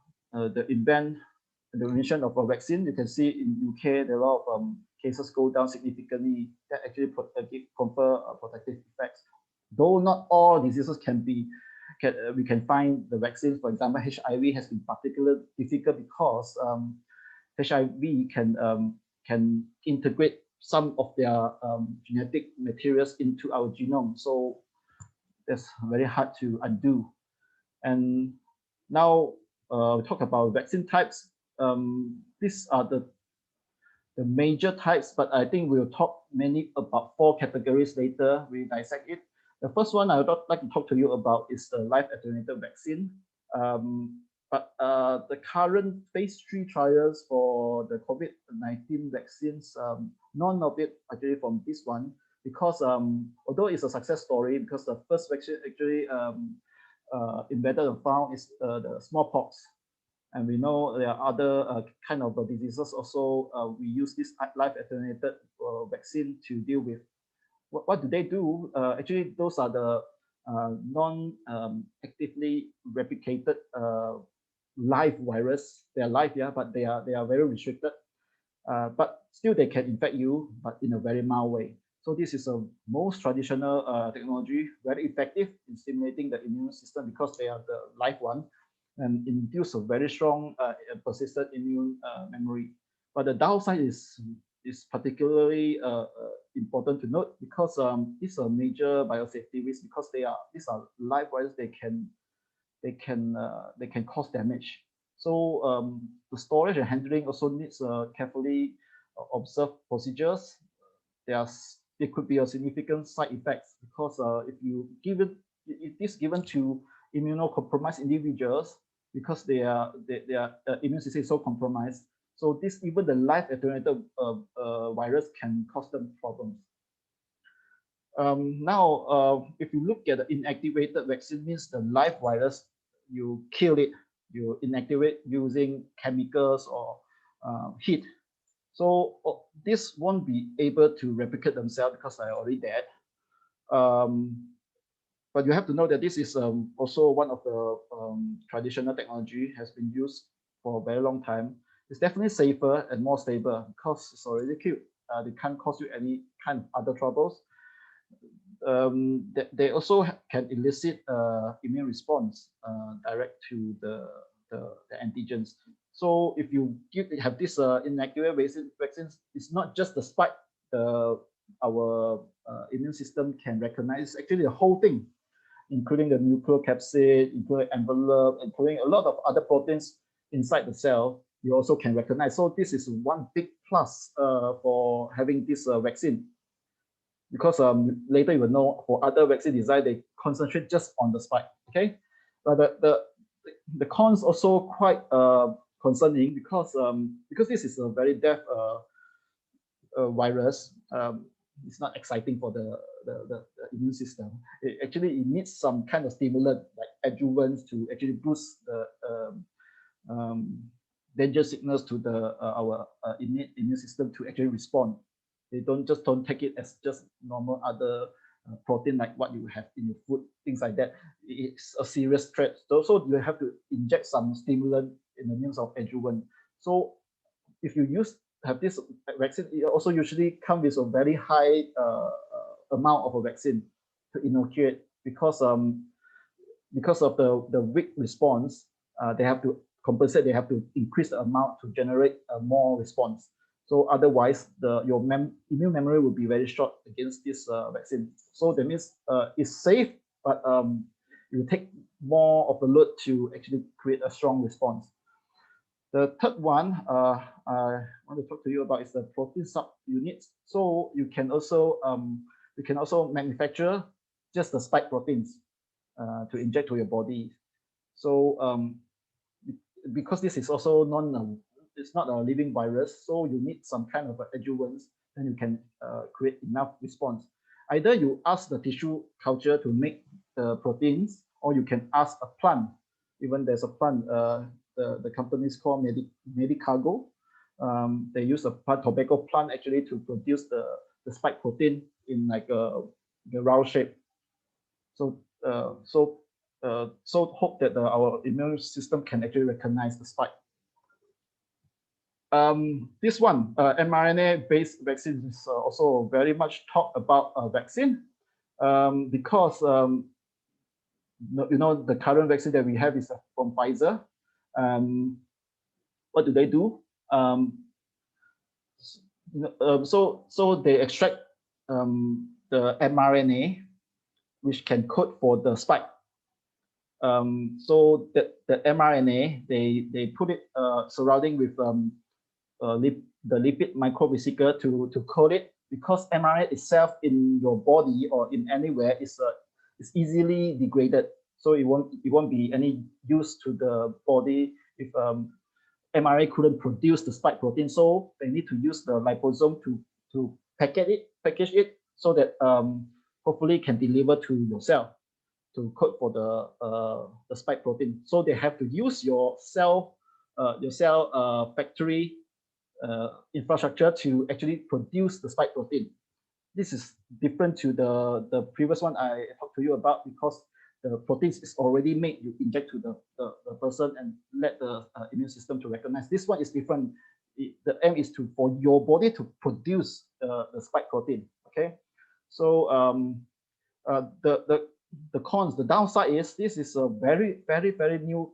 invention of a vaccine, you can see in UK there are a lot of cases go down significantly. That actually confer protective effects. Though not all diseases we can find the vaccines. For example, HIV has been particularly difficult because HIV can integrate some of their genetic materials into our genome. So that's very hard to undo. And now we talk about vaccine types. These are the major types, but I think we'll talk mainly about 4 categories later. We dissect it. The first one I would like to talk to you about is the live attenuated vaccine. But the current phase 3 trials for the COVID-19 vaccines, none of it actually from this one, because although it's a success story, because the first vaccine actually invented and found is the smallpox. And we know there are other kind of diseases also. We use this live attenuated vaccine to deal with. What do they do? Actually, those are the non-actively replicated live virus. They are live, yeah, but they are very restricted. But still, they can infect you, but in a very mild way. So this is a most traditional technology, very effective in stimulating the immune system because they are the live one and induce a very strong persistent immune memory. But the downside is particularly important to note because these are major biosafety risks because these are live viruses. They can cause damage. So the storage and handling also needs carefully observed procedures. There could be a significant side effects because if it is given to immunocompromised individuals because their immune system is so compromised. So even the live attenuated virus can cause them problems. Now, if you look at the inactivated vaccine, means the live virus, you kill it, you inactivate using chemicals or heat. So this won't be able to replicate themselves because they're already dead. But you have to know that this is also one of the traditional technology has been used for a very long time. It's definitely safer and more stable because it's already killed. They can't cause you any kind of other troubles. They also can elicit immune response direct to the antigens. So if you have this inactivated vaccines, it's not just the spike our immune system can recognize. It's actually the whole thing, including the nucleocapsid, including envelope, including a lot of other proteins inside the cell. You also can recognize. So this is one big plus for having this vaccine. Because later you will know for other vaccine design, they concentrate just on the spike. Okay, but the cons also quite concerning because this is a very deaf virus. It's not exciting for the immune system. It needs some kind of stimulant like adjuvants to actually boost the danger signals to our innate immune system to actually respond. They don't take it as just normal other protein like what you have in your food, things like that. It's a serious threat. So you have to inject some stimulant in the means of adjuvant. So if you have this vaccine, it also usually comes with a very high amount of a vaccine to inoculate because of the weak response. They have to compensate. They have to increase the amount to generate more response. So otherwise, your immune memory will be very short against this vaccine. So that means it's safe, but it will take more of the load to actually create a strong response. The third one I want to talk to you about is the protein subunits. So you can also manufacture just the spike proteins to inject to your body. So because this is also it's not a living virus, so you need some kind of adjuvants, then you can create enough response. Either you ask the tissue culture to make the proteins, or you can ask a plant. Even there's a plant, the company is called Medicago. They use a tobacco plant actually to produce the spike protein in like the round shape. So hope that our immune system can actually recognize the spike. This one, mRNA-based vaccine, is also very much talked about vaccine because the current vaccine that we have is from Pfizer. What do they do? So they extract the mRNA, which can code for the spike. So the mRNA, they put it surrounding with the lipid microvesicle to code it, because mRNA itself in your body or in anywhere is easily degraded. So it won't be any use to the body if mRNA couldn't produce the spike protein. So they need to use the liposome to package it so that hopefully can deliver to your cell to code for the spike protein. So they have to use your cell factory infrastructure to actually produce the spike protein. This is different to the previous one I talked to you about, because the proteins is already made. You inject to the person and let the immune system to recognize. This one is different. The aim is for your body to produce the spike protein. Okay, so the cons, the downside is this is a very, very, very new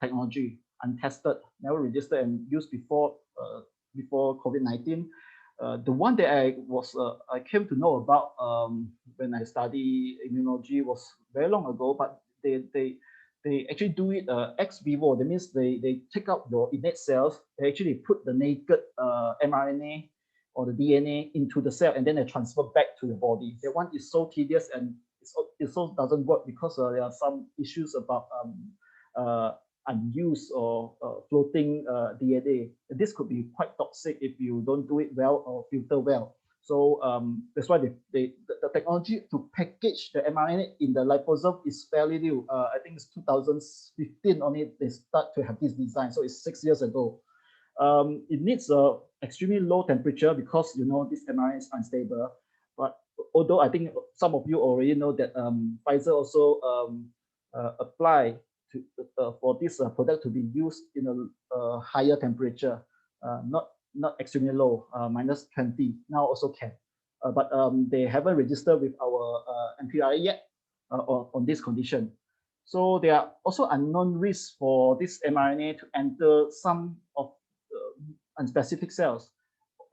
technology, untested, never registered and used before COVID-19. The one that I came to know about when I studied immunology was very long ago, but they actually do it ex vivo. That means they take out your innate cells, they actually put the naked mRNA or the DNA into the cell, and then they transfer back to the body. That one is so tedious, and it so doesn't work because there are some issues about unused or floating DNA. This could be quite toxic if you don't do it well or filter well. So that's why the technology to package the mRNA in the liposome is fairly new. I think it's 2015 only they start to have this design. So it's 6 years ago. It needs a extremely low temperature because this mRNA is unstable. But although I think some of you already know that Pfizer also apply for this product to be used in a higher temperature, not extremely low, -20. Now also can, but they haven't registered with our MPRA yet on this condition. So there are also unknown risks for this mRNA to enter some of unspecific cells.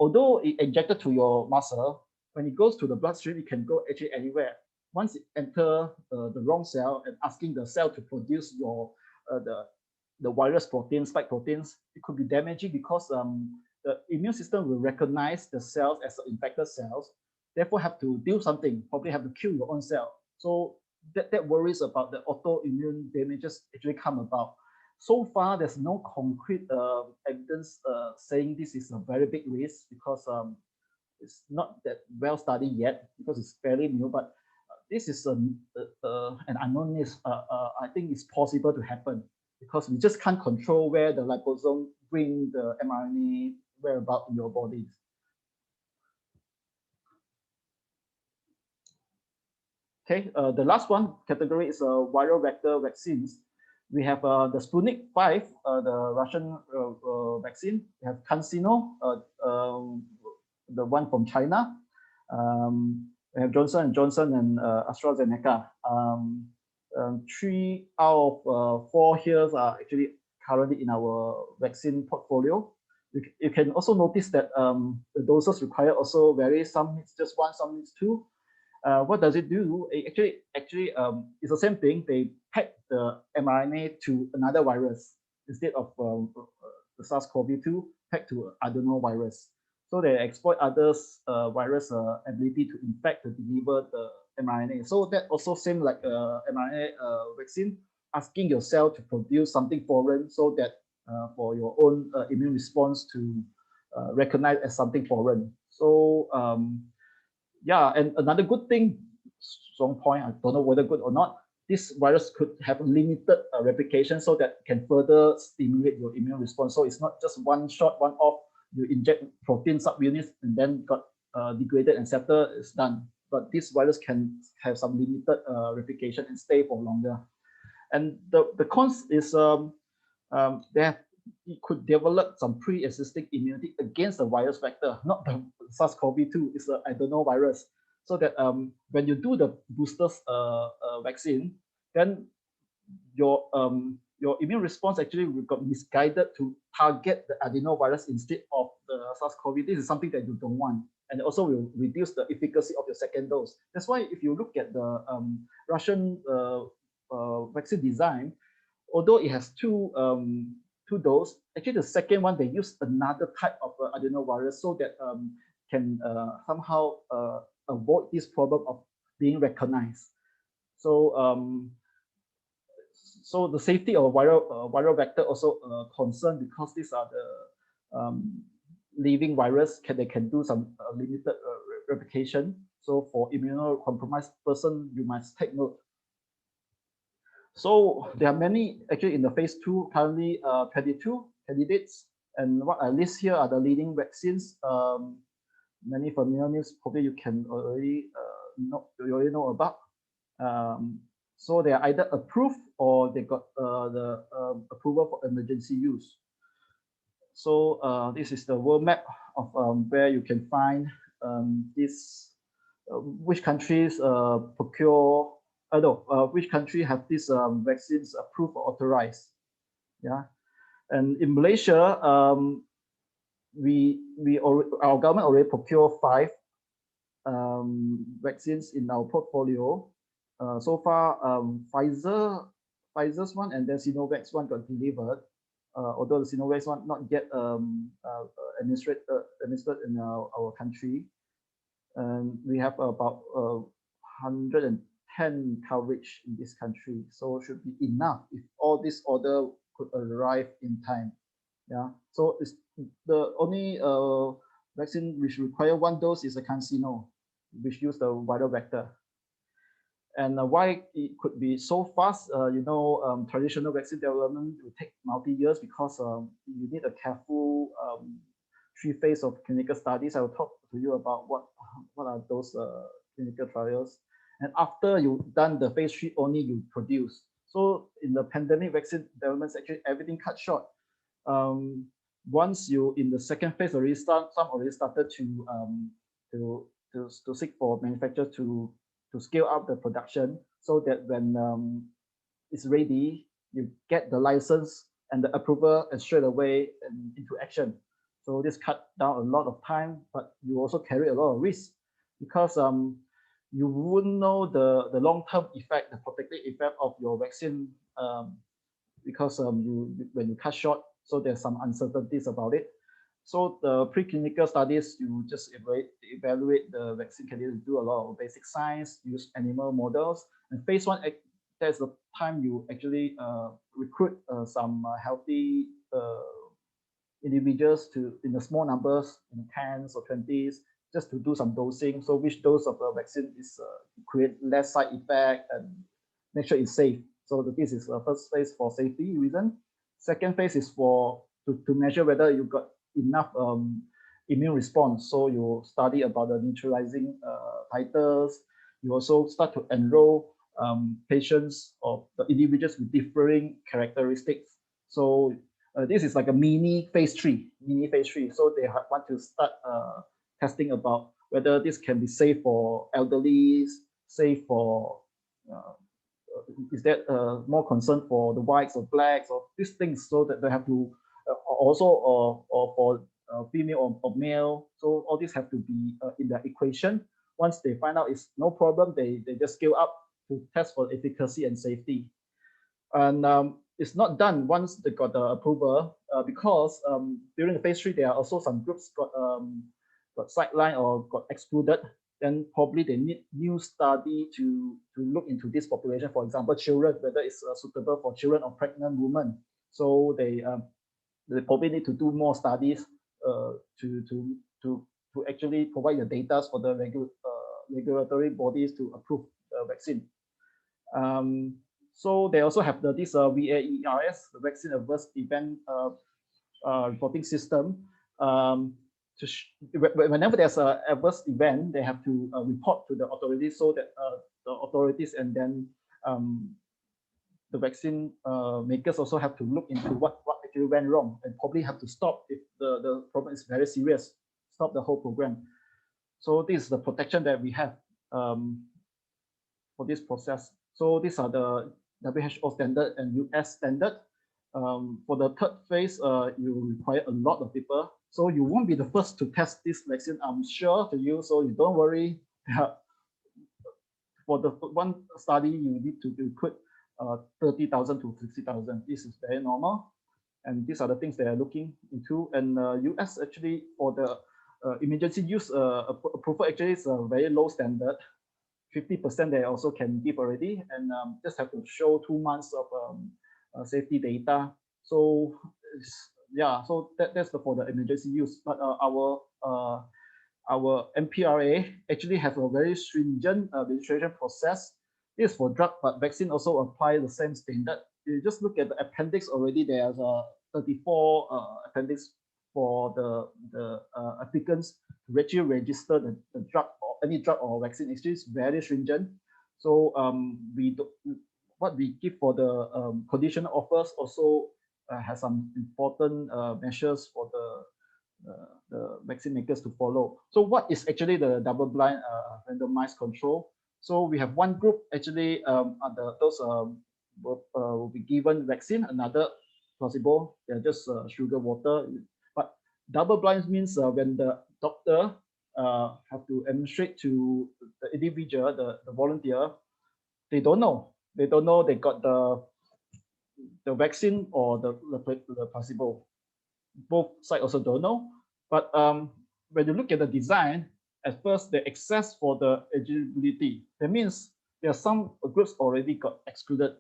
Although it injected to your muscle, when it goes to the bloodstream, it can go actually anywhere. Once it enters the wrong cell and asking the cell to produce the virus proteins, spike proteins, it could be damaging because the immune system will recognize the cells as infected cells, therefore have to do something, probably have to kill your own cell. So that worries about the autoimmune damages actually come about. so far, there's no concrete evidence saying this is a very big risk, because it's not that well studied yet, because it's fairly new. But this is an unknown risk. I think it's possible to happen, because we just can't control where the liposome bring the mRNA whereabout in your body. Okay, the last one category is viral vector vaccines. We have the Sputnik 5, the Russian vaccine. We have CanSino, the one from China. We have Johnson & Johnson and AstraZeneca. 3 out of 4 here are actually currently in our vaccine portfolio. You can also notice that the doses required also vary. Some needs just 1, some needs 2. What does it do? Actually, it's the same thing. They pack the mRNA to another virus instead of the SARS-CoV-2 packed to adenovirus. So they exploit others' virus ability to infect, to deliver the mRNA. So that also seems like a mRNA vaccine, asking your cell to produce something foreign, so that for your own immune response to recognize as something foreign. So yeah, and another good thing, strong point, I don't know whether good or not, this virus could have limited replication, so that can further stimulate your immune response. So it's not just one shot, one off, you inject protein subunits and then got degraded and settled, it's done. But this virus can have some limited replication and stay for longer. And the cons is it could develop some pre-existing immunity against the virus vector, not the SARS-CoV-2, it's the adenovirus. So that when you do the boosters vaccine, then your immune response actually got misguided to target the adenovirus instead of the SARS-CoV. This is something that you don't want, and also will reduce the efficacy of your second dose. That's why if you look at the Russian vaccine design, although it has two doses, actually the second one they use another type of adenovirus, so that can somehow avoid this problem of being recognized. So so the safety of viral vector also concerned, because these are the living virus, they can do some limited replication. So for immunocompromised person, you must take note. So there are many actually in the phase 2 currently 22 candidates, and what I list here are the leading vaccines. Many familiar names probably you can already know about. So they are either approved or they got the approval for emergency use. So this is the world map of where you can find this, which countries procure, which country have these vaccines approved or authorized. Yeah, and in Malaysia, our government already procured 5 vaccines in our portfolio. So far, Pfizer's one and then Sinovac's one got delivered. Although the Sinovac's one not yet administered in our country. We have about 110 coverage in this country, so it should be enough if all this order could arrive in time. Yeah, so it's the only vaccine which require 1 dose is a CanSino, which use the viral vector. And why it could be so fast? Traditional vaccine development will take multi-years, because you need a careful 3-phase of clinical studies. I will talk to you about what are those clinical trials. And after you've done the phase 3, only you produce. So in the pandemic vaccine development, actually everything cut short. Once you in the second phase already some already started to seek for manufacturers to scale up the production, so that when it's ready, you get the license and the approval and straight away into action. So this cut down a lot of time, but you also carry a lot of risk, because you wouldn't know the long-term effect, the protective effect of your vaccine, because when you cut short, so there's some uncertainties about it. So the preclinical studies, you just evaluate the vaccine candidate, do a lot of basic science, use animal models, and phase 1 there's a time you actually recruit some healthy individuals in the small numbers, in 10s or 20s, just to do some dosing. So which dose of the vaccine is create less side effect and make sure it's safe. So this is the first phase for safety reason. Second phase is for to measure whether you got enough immune response. So you study about the neutralizing titers. You also start to enroll patients or the individuals with differing characteristics. So this is like a mini phase 3. So they want to start testing about whether this can be safe for elderly, safe for is that more concern for the whites or blacks or these things, so that they have to also or for female or male. So all these have to be in the equation. Once they find out it's no problem, they just scale up to test for efficacy and safety. And it's not done once they got the approval because during the phase 3 there are also some groups got sidelined or got excluded. Then probably they need new study to look into this population. For example, children, whether it's suitable for children or pregnant women. So they probably need to do more studies to actually provide the data for the regulatory bodies to approve the vaccine. So they also have this VAERS, the Vaccine Adverse Event Reporting System. Whenever there's an adverse event, they have to report to the authorities, so that the authorities and then the vaccine makers also have to look into what actually went wrong and probably have to stop if the problem is very serious, stop the whole program. So this is the protection that we have for this process. So these are the WHO standard and US standard. For the third phase, you require a lot of people. So you won't be the first to test this vaccine, I'm sure, to you. So you don't worry. For the one study, you need to recruit 30,000 to 60,000. This is very normal. And these are the things they are looking into. And US actually, for the emergency use approval, actually is a very low standard. 50% they also can give already, and just have to show 2 months of safety data. So yeah, so that's for the emergency use. But our MPRA actually have a very stringent registration process. This is for drug, but vaccine also apply the same standard. You just look at the appendix already. There's 34 appendix for the applicants to actually register the drug or any drug or vaccine. Actually, is very stringent. So what we give for the conditional offers also has some important measures for the vaccine makers to follow. So what is actually the double-blind randomized control? So we have one group actually those will be given vaccine, another placebo. They're just sugar water. But double-blind means when the doctor have to administrate to the individual, the volunteer, they don't know they got the vaccine or the placebo. Both sides also don't know. But when you look at the design, at first they access for the eligibility. That means there are some groups already got excluded.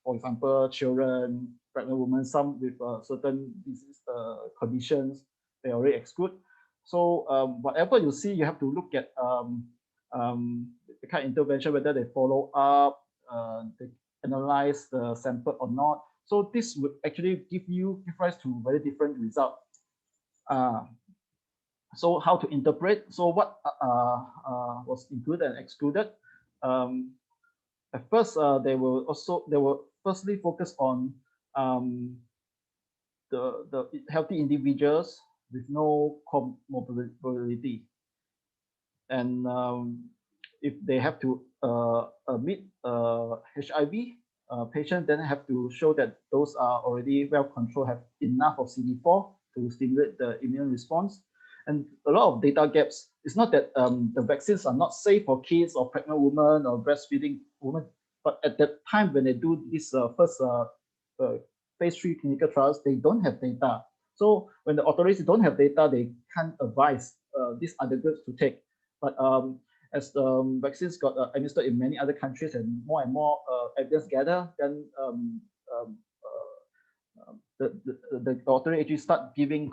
For example, children, pregnant women, some with certain disease conditions, they already exclude. So whatever you see, you have to look at the kind of intervention, whether they follow up, they analyze the sample or not. So this would actually give rise to very different results. So how to interpret? So what was included and excluded? At first, they will firstly focus on the healthy individuals with no comorbidity, and if they have to admit HIV patient, then have to show that those are already well controlled, have enough of CD4 to stimulate the immune response. And a lot of data gaps. It's not that the vaccines are not safe for kids or pregnant women or breastfeeding women, but at that time when they do this first phase 3 clinical trials, they don't have data. So when the authorities don't have data, they can't advise these other groups to take. But as vaccines got administered in many other countries and more evidence gather, then the authority actually start giving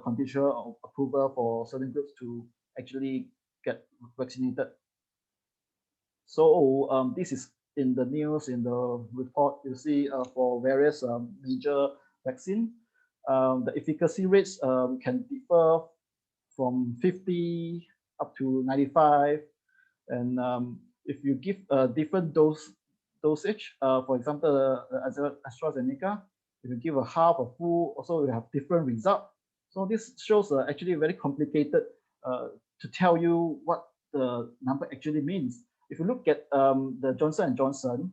conditional approval for certain groups to actually get vaccinated. So this is in the news, in the report, you see for various major vaccine, the efficacy rates can differ from 50 up to 95. And if you give a different dosage, for example, AstraZeneca, if you give a half or full, also you have different result. So this shows actually very complicated to tell you what the number actually means. If you look at the Johnson & Johnson,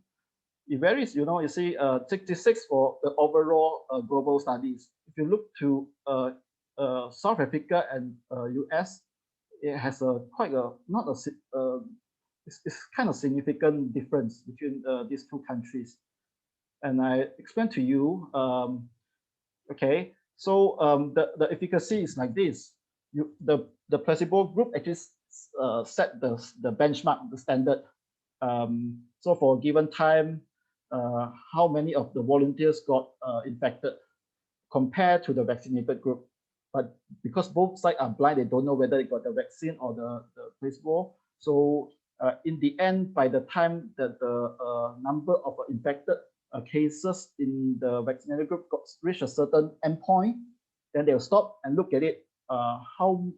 it varies, you see 66 for the overall global studies. If you look to South Africa and US, it has it's kind of significant difference between these two countries. And I explained to you, okay, so the efficacy is like this. The placebo group actually set the benchmark, the standard. So for a given time, how many of the volunteers got infected compared to the vaccinated group. But because both sides are blind, they don't know whether they got the vaccine or the placebo. So in the end, by the time that the number of infected cases in the vaccinated group reach a certain endpoint, then they'll stop and look at it. How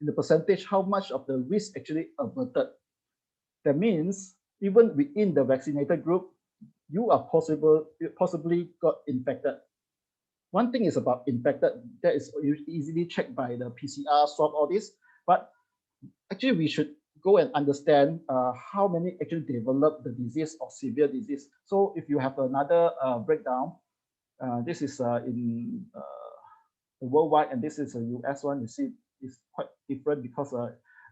in the percentage, how much of the risk actually averted. That means even within the vaccinated group, you are possibly got infected. One thing is about infected, that is easily checked by the PCR, swab, all this. But actually, we should go and understand how many actually develop the disease or severe disease. So if you have another breakdown, this is in worldwide, and this is a US one. You see, it's quite different because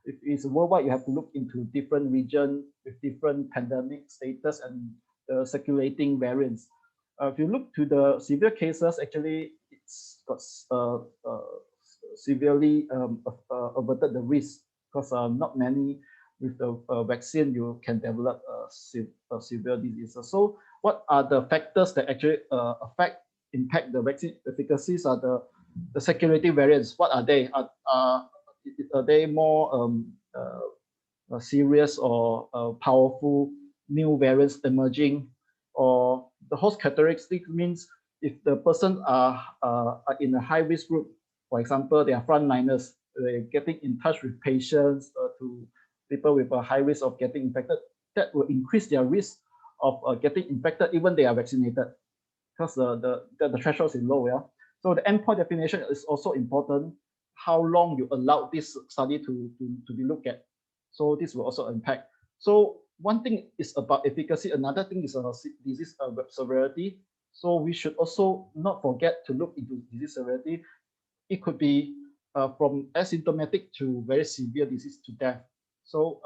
if it's worldwide, you have to look into different region with different pandemic status and circulating variants. If you look to the severe cases, actually, it's got severely averted the risk because not many with the vaccine you can develop severe diseases. So what are the factors that actually impact the vaccine efficacies? Are the circulating variants? What are they? Are they more serious or powerful new variants emerging? Or the host characteristic means if the person are in a high risk group, for example, they are frontliners, they're getting in touch with patients, to people with a high risk of getting infected, that will increase their risk of getting infected even they are vaccinated, because the threshold is low. Yeah. So the endpoint definition is also important. How long you allow this study to be looked at. So this will also impact. So one thing is about efficacy. Another thing is disease severity. So we should also not forget to look into disease severity. It could be from asymptomatic to very severe disease to death. So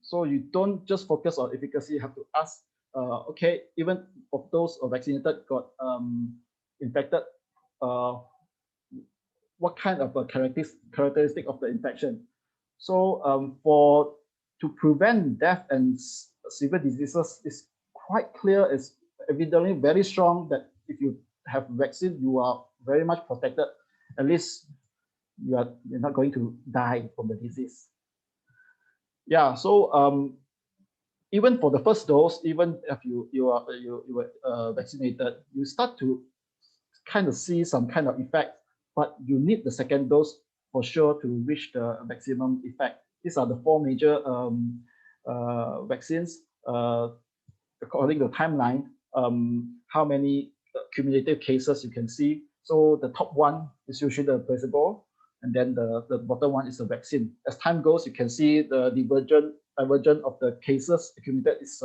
so you don't just focus on efficacy. You have to ask, okay, even of those vaccinated got infected, what kind of a characteristic of the infection. So to prevent death and severe diseases, is quite clear, it's evidently very strong that if you have vaccine, you are very much protected. At least you're not going to die from the disease. Yeah, so even for the first dose, even if you were vaccinated, you start to kind of see some kind of effect, but you need the second dose for sure to reach the maximum effect. These are the four major vaccines. According to the timeline, how many cumulative cases you can see. So the top one is usually the placebo, and then the bottom one is the vaccine. As time goes, you can see the divergence of the cases accumulated is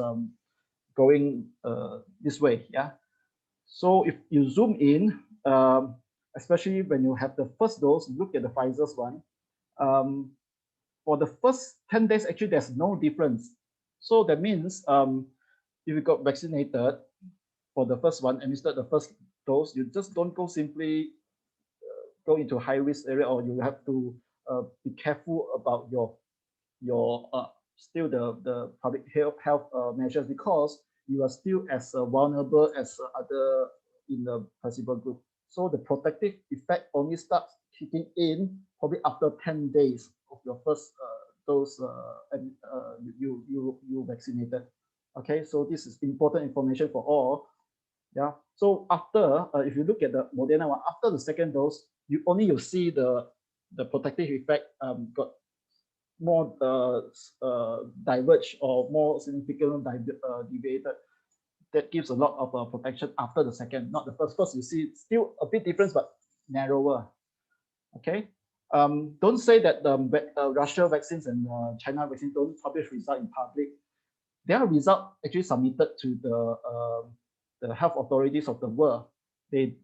going this way. Yeah. So if you zoom in, especially when you have the first dose, look at the Pfizer's one. For the first 10 days, actually, there's no difference. So that means if you got vaccinated for the first one, administered the first dose, you just don't go simply go into a high risk area, or you have to be careful about your your still the public health measures, because you are still as vulnerable as other in the placebo group. So the protective effect only starts kicking in probably after 10 days of your first dose and you vaccinated. Okay, so this is important information for all. Yeah. So after, if you look at the Moderna one, after the second dose, you see the protective effect got more diverged or more significantly deviated. That gives a lot of protection after the second, not the first. First, you see still a bit difference, but narrower. Okay. Don't say that Russia vaccines and China vaccines don't publish result in public. Their result actually submitted to the health authorities of the world. They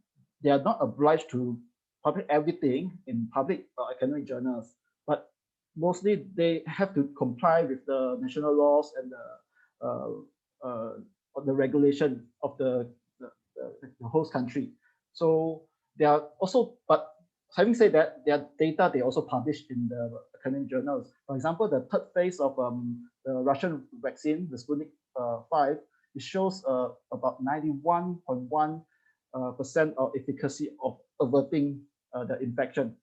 are not obliged to publish everything in public academic journals, but mostly they have to comply with the national laws and the regulation of the host country. So they are also, but having said that, their data they also published in the academic journals. For example, the third phase of the Russian vaccine, the Sputnik 5, it shows about 91.1% of efficacy of averting the infection.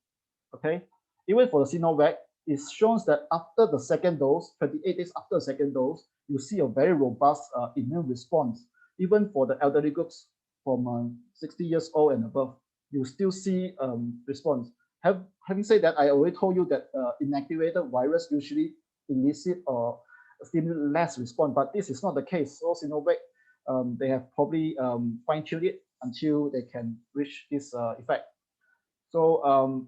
Okay, even for the Sinovac, it shows that after the second dose, 28 days after the second dose, you see a very robust immune response. Even for the elderly groups from 60 years old and above, you still see response. Having said that, I already told you that inactivated virus usually elicit or stimulate less response, but this is not the case. So Sinovac, they have probably fine-tuned it until they can reach this effect. So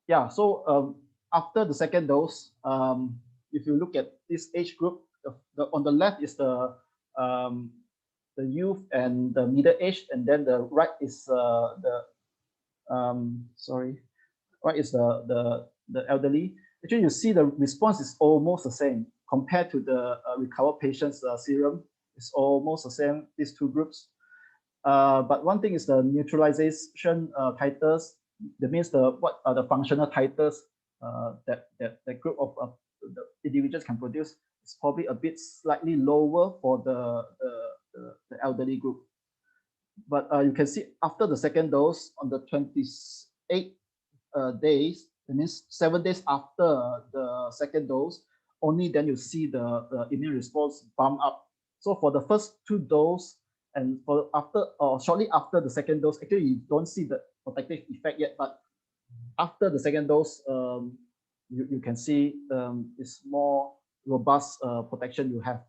yeah, so after the second dose, if you look at this age group, on the left is the youth and the middle age, and then the right is right is the elderly. Actually, you see the response is almost the same compared to the recovered patients' serum. It's almost the same, these two groups. But one thing is the neutralization titers. That means what are the functional titers that group of the individuals can produce is probably a bit slightly lower for the elderly group. But you can see after the second dose on the 28 days, that means 7 days after the second dose, only then you see the immune response bump up. So for the first two doses and for after or shortly after the second dose, actually you don't see the protective effect yet, but after the second dose, you can see it's more robust protection you have.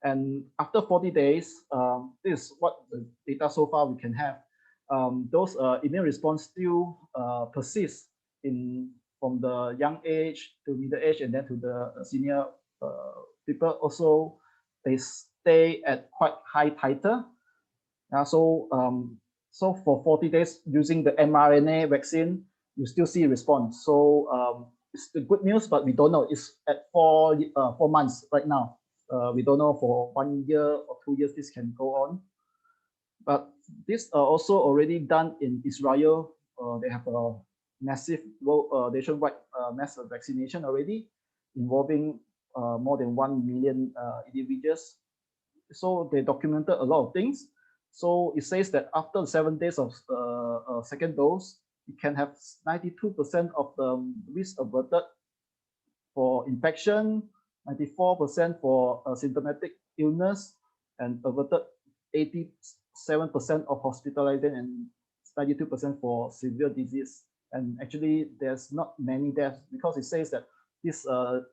And after 40 days, this is what the data so far we can have. Those immune response still persist from the young age to middle age and then to the senior people. Also, they stay at quite high titer. So for 40 days using the mRNA vaccine, you still see response. So it's the good news, but we don't know. It's at 4 months right now. We don't know for 1 year or 2 years this can go on. But this also already done in Israel. They have a massive nationwide mass vaccination already, involving more than 1 million individuals. So they documented a lot of things. So it says that after 7 days of second dose, you can have 92% of the risk averted for infection, 94% for symptomatic illness, and averted 87% of hospitalization and 92% for severe disease. And actually, there's not many deaths because it says that this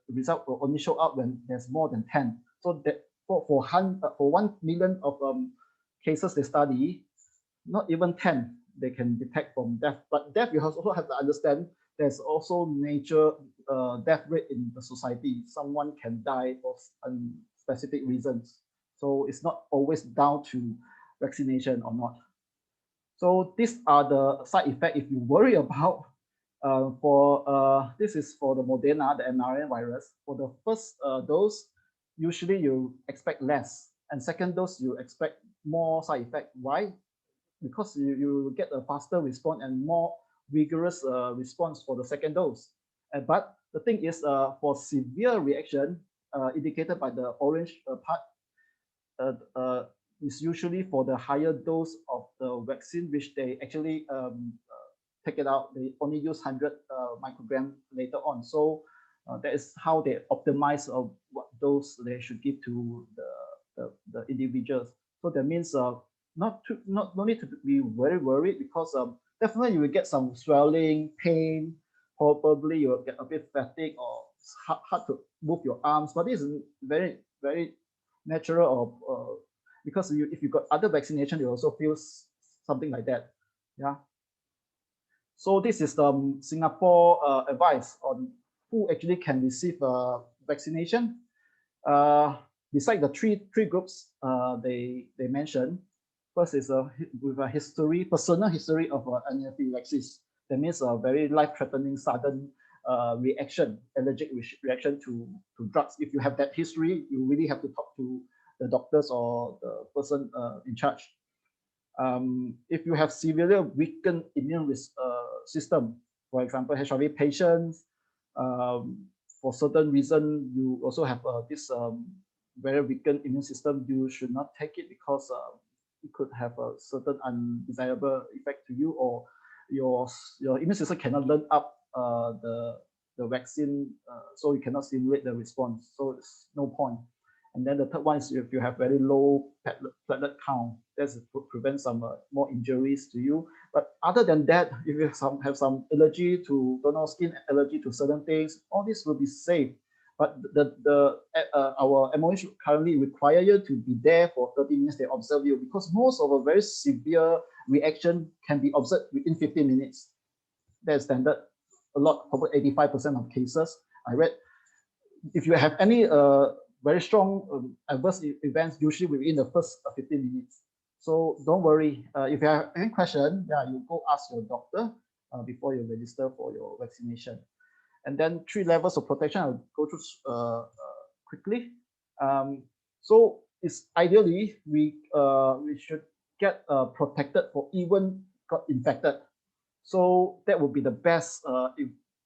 result will only show up when there's more than 10. So that for 1 million of cases they study, not even 10 they can detect from death. But death, you also have to understand, there's also nature death rate in the society. Someone can die for specific reasons. So it's not always down to vaccination or not. So these are the side effects if you worry about. This is for the Moderna, the mRNA virus. For the first dose, usually you expect less. And second dose, you expect more side effect. Why? Because you get a faster response and more vigorous response for the second dose. But The thing is, for severe reaction, indicated by the orange part, is usually for the higher dose of the vaccine, which they actually take it out. They only use 100 microgram later on. So that is how they optimize of what dose they should give to the individuals. So that means no need to be very worried, because definitely you will get some swelling, pain. Probably you will get a bit fatigue, or it's hard to move your arms. But this is very, very natural, or because if you got other vaccination, you also feel something like that. Yeah. So this is the Singapore advice on who actually can receive vaccination. Beside the three groups they mentioned, first is with a history, personal history of anaphylaxis. That means a very life-threatening sudden reaction, allergic reaction to drugs. If you have that history, you really have to talk to the doctors or the person in charge. If you have severely weakened immune system, for example, HIV patients, for certain reason, you also have this very weakened immune system, you should not take it, because it could have a certain undesirable effect to you, or your immune system cannot learn up the vaccine, so you cannot stimulate the response. So it's no point. And then the third one is if you have very low platelet count, that prevents some more injuries to you. But other than that, if you have some allergy to, skin allergy to certain things, all this will be safe. But our MOH currently require you to be there for 30 minutes. They observe you, because most of a very severe reaction can be observed within 15 minutes. That's standard. A lot, probably 85% of cases I read. If you have any very strong adverse events, usually within the first 15 minutes. So don't worry. If you have any question, you go ask your doctor before you register for your vaccination. And then 3 levels of protection, I'll go through quickly. So it's ideally we should get protected for even got infected. So that would be the best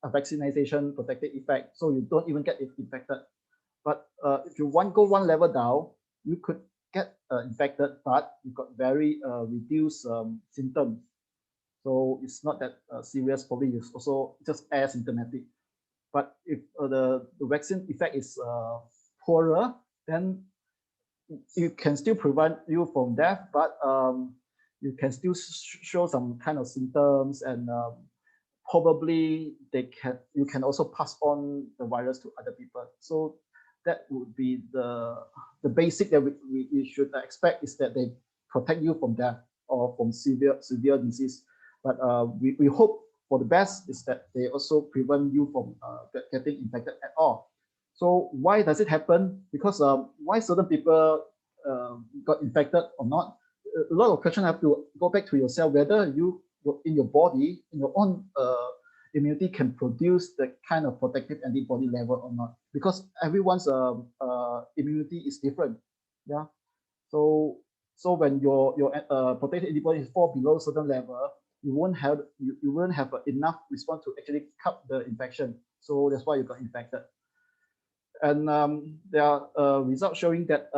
vaccination protective effect. So you don't even get infected. But if you go one level down, you could get infected, but you got very reduced symptoms. So it's not that serious. Probably it's also just asymptomatic. But if the vaccine effect is poorer, then it can still prevent you from death, but you can still show some kind of symptoms, and probably you can also pass on the virus to other people. So that would be the basic that we should expect, is that they protect you from death or from severe disease. But we hope for the best is that they also prevent you from getting infected at all. So why does it happen? Because why certain people got infected or not? A lot of questions have to go back to yourself, whether you in your body, in your own immunity, can produce the kind of protective antibody level or not, because everyone's immunity is different. Yeah. So when your protective antibody fall below a certain level, you won't have enough response to actually cut the infection. So that's why you got infected. And there are results showing that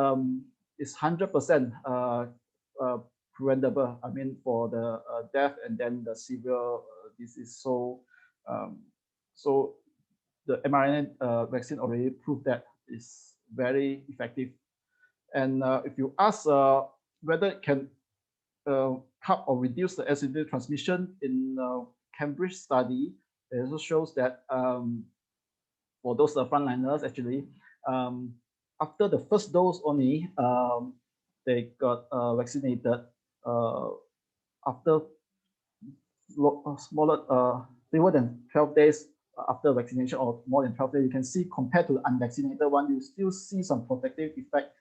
it's 100% preventable. I mean, for the death and then the severe disease. So so the mRNA vaccine already proved that it's very effective. And if you ask whether it can cut or reduce the asymptomatic transmission, in Cambridge study, it also shows that for those frontliners, actually, after the first dose only, they got vaccinated. After fewer than 12 days after vaccination, or more than 12 days, you can see, compared to the unvaccinated one, you still see some protective effect,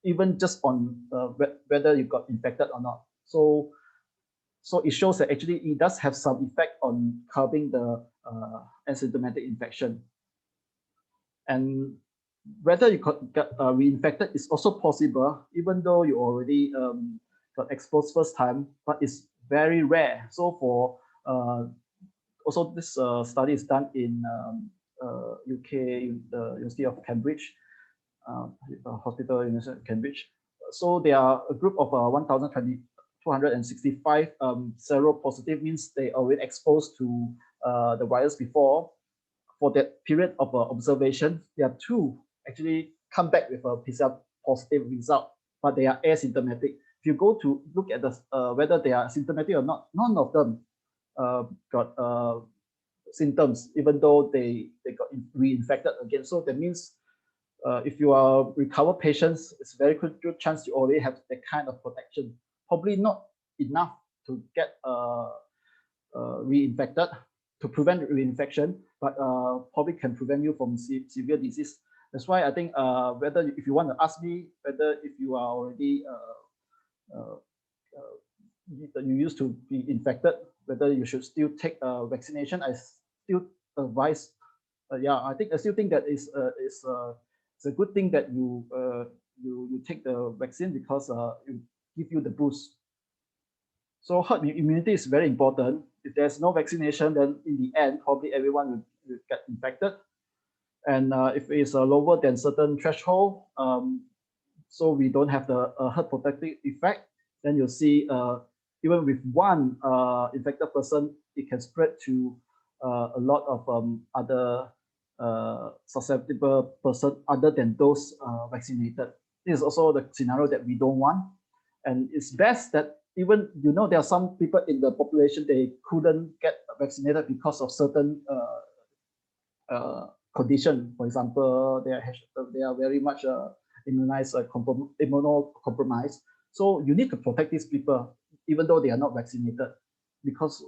even just on whether you got infected or not. So it shows that actually it does have some effect on curbing the asymptomatic infection. And whether you get reinfected is also possible, even though you already got exposed first time, but it's very rare. So for also this study is done in UK, the University of Cambridge, Hospital University of Cambridge. So there are a group of 1,265 seropositive, means they already exposed to the virus before. For that period of observation, there are 2 actually come back with a PCR positive result, but they are asymptomatic. If you go to look at the whether they are symptomatic or not, none of them got symptoms, even though they got reinfected again. So that means if you are recovered patients, it's a very good chance you already have that kind of protection. Probably not enough to get reinfected, to prevent reinfection, but probably can prevent you from severe disease. That's why I think whether, if you want to ask me whether if you are already you used to be infected, whether you should still take vaccination, I still advise. I still think that it's a good thing that you take the vaccine, because it give you the boost. So herd immunity is very important. If there's no vaccination, then in the end, probably everyone will get infected. And if it's lower than certain threshold, so we don't have the herd protective effect, then you'll see even with one infected person, it can spread to a lot of other susceptible person other than those vaccinated. This is also the scenario that we don't want. And it's best that even, there are some people in the population, they couldn't get vaccinated because of certain condition. For example, they are very much immunocompromised. So you need to protect these people, even though they are not vaccinated, because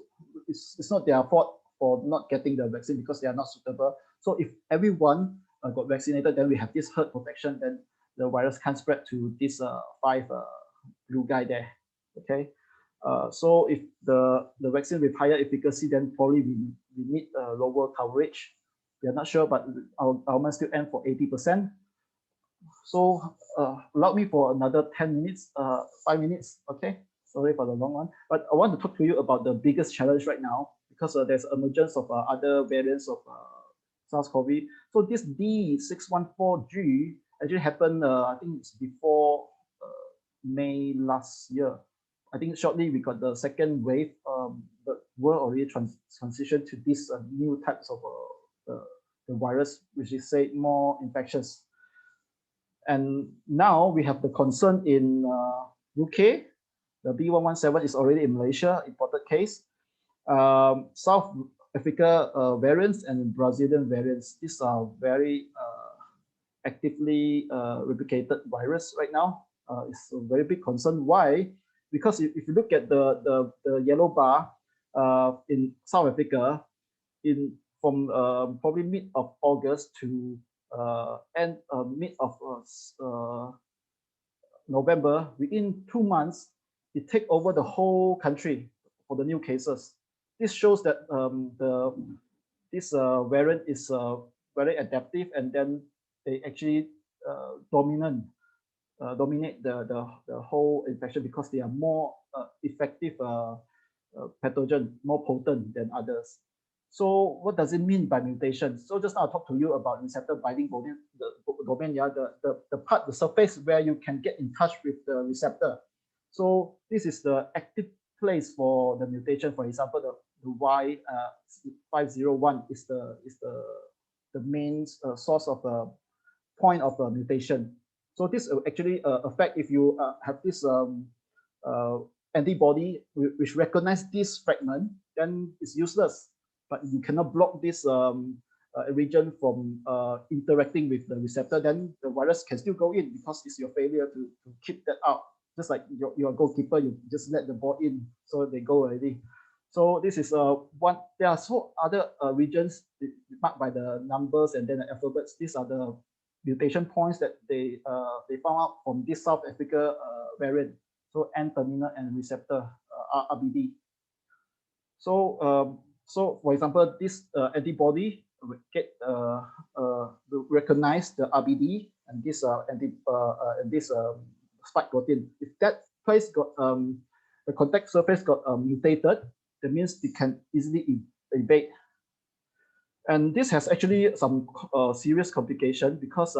it's not their fault for not getting the vaccine, because they are not suitable. So if everyone got vaccinated, then we have this herd protection, then the virus can't spread to this 5 blue guy there. Okay. So if the vaccine with higher efficacy, then probably we need lower coverage. We are not sure, but our government still aim for 80%. So allow me for another 10 minutes, 5 minutes. Okay. Sorry for the long one, but I want to talk to you about the biggest challenge right now, because there's emergence of other variants of SARS-CoV. So this D614G actually happened, I think it's before May last year. I think shortly we got the second wave. The world already transitioned to these new types of the virus, which is say more infectious. And now we have the concern in UK. The B117 is already in Malaysia, imported case. South Africa variants and Brazilian variants. These are very actively replicated virus right now. It's a very big concern. Why? Because if you look at the yellow bar in South Africa, from probably mid of August to mid of November, within 2 months, it take over the whole country for the new cases. This shows that this variant is very adaptive, and then they actually dominate the whole infection, because they are more effective pathogen, more potent than others. So what does it mean by mutation? So just now I talked to you about receptor binding domain, the part, the surface where you can get in touch with the receptor. So this is the active place for the mutation. For example, the Y501 is the main source of the point of the mutation. So this actually affect if you have this antibody which recognize this fragment, then it's useless. But you cannot block this region from interacting with the receptor, then the virus can still go in, because it's your failure to keep that out. Just like your goalkeeper, you just let the ball in, so they go already. So this is one. There are so other regions marked by the numbers and then the alphabets. These are the mutation points that they found out from this South Africa variant. So N-terminal and receptor RBD. So so for example, this antibody will get will recognize the RBD and this spike protein. If that place got the contact surface got mutated, that means it can easily evade. And this has actually some serious complication because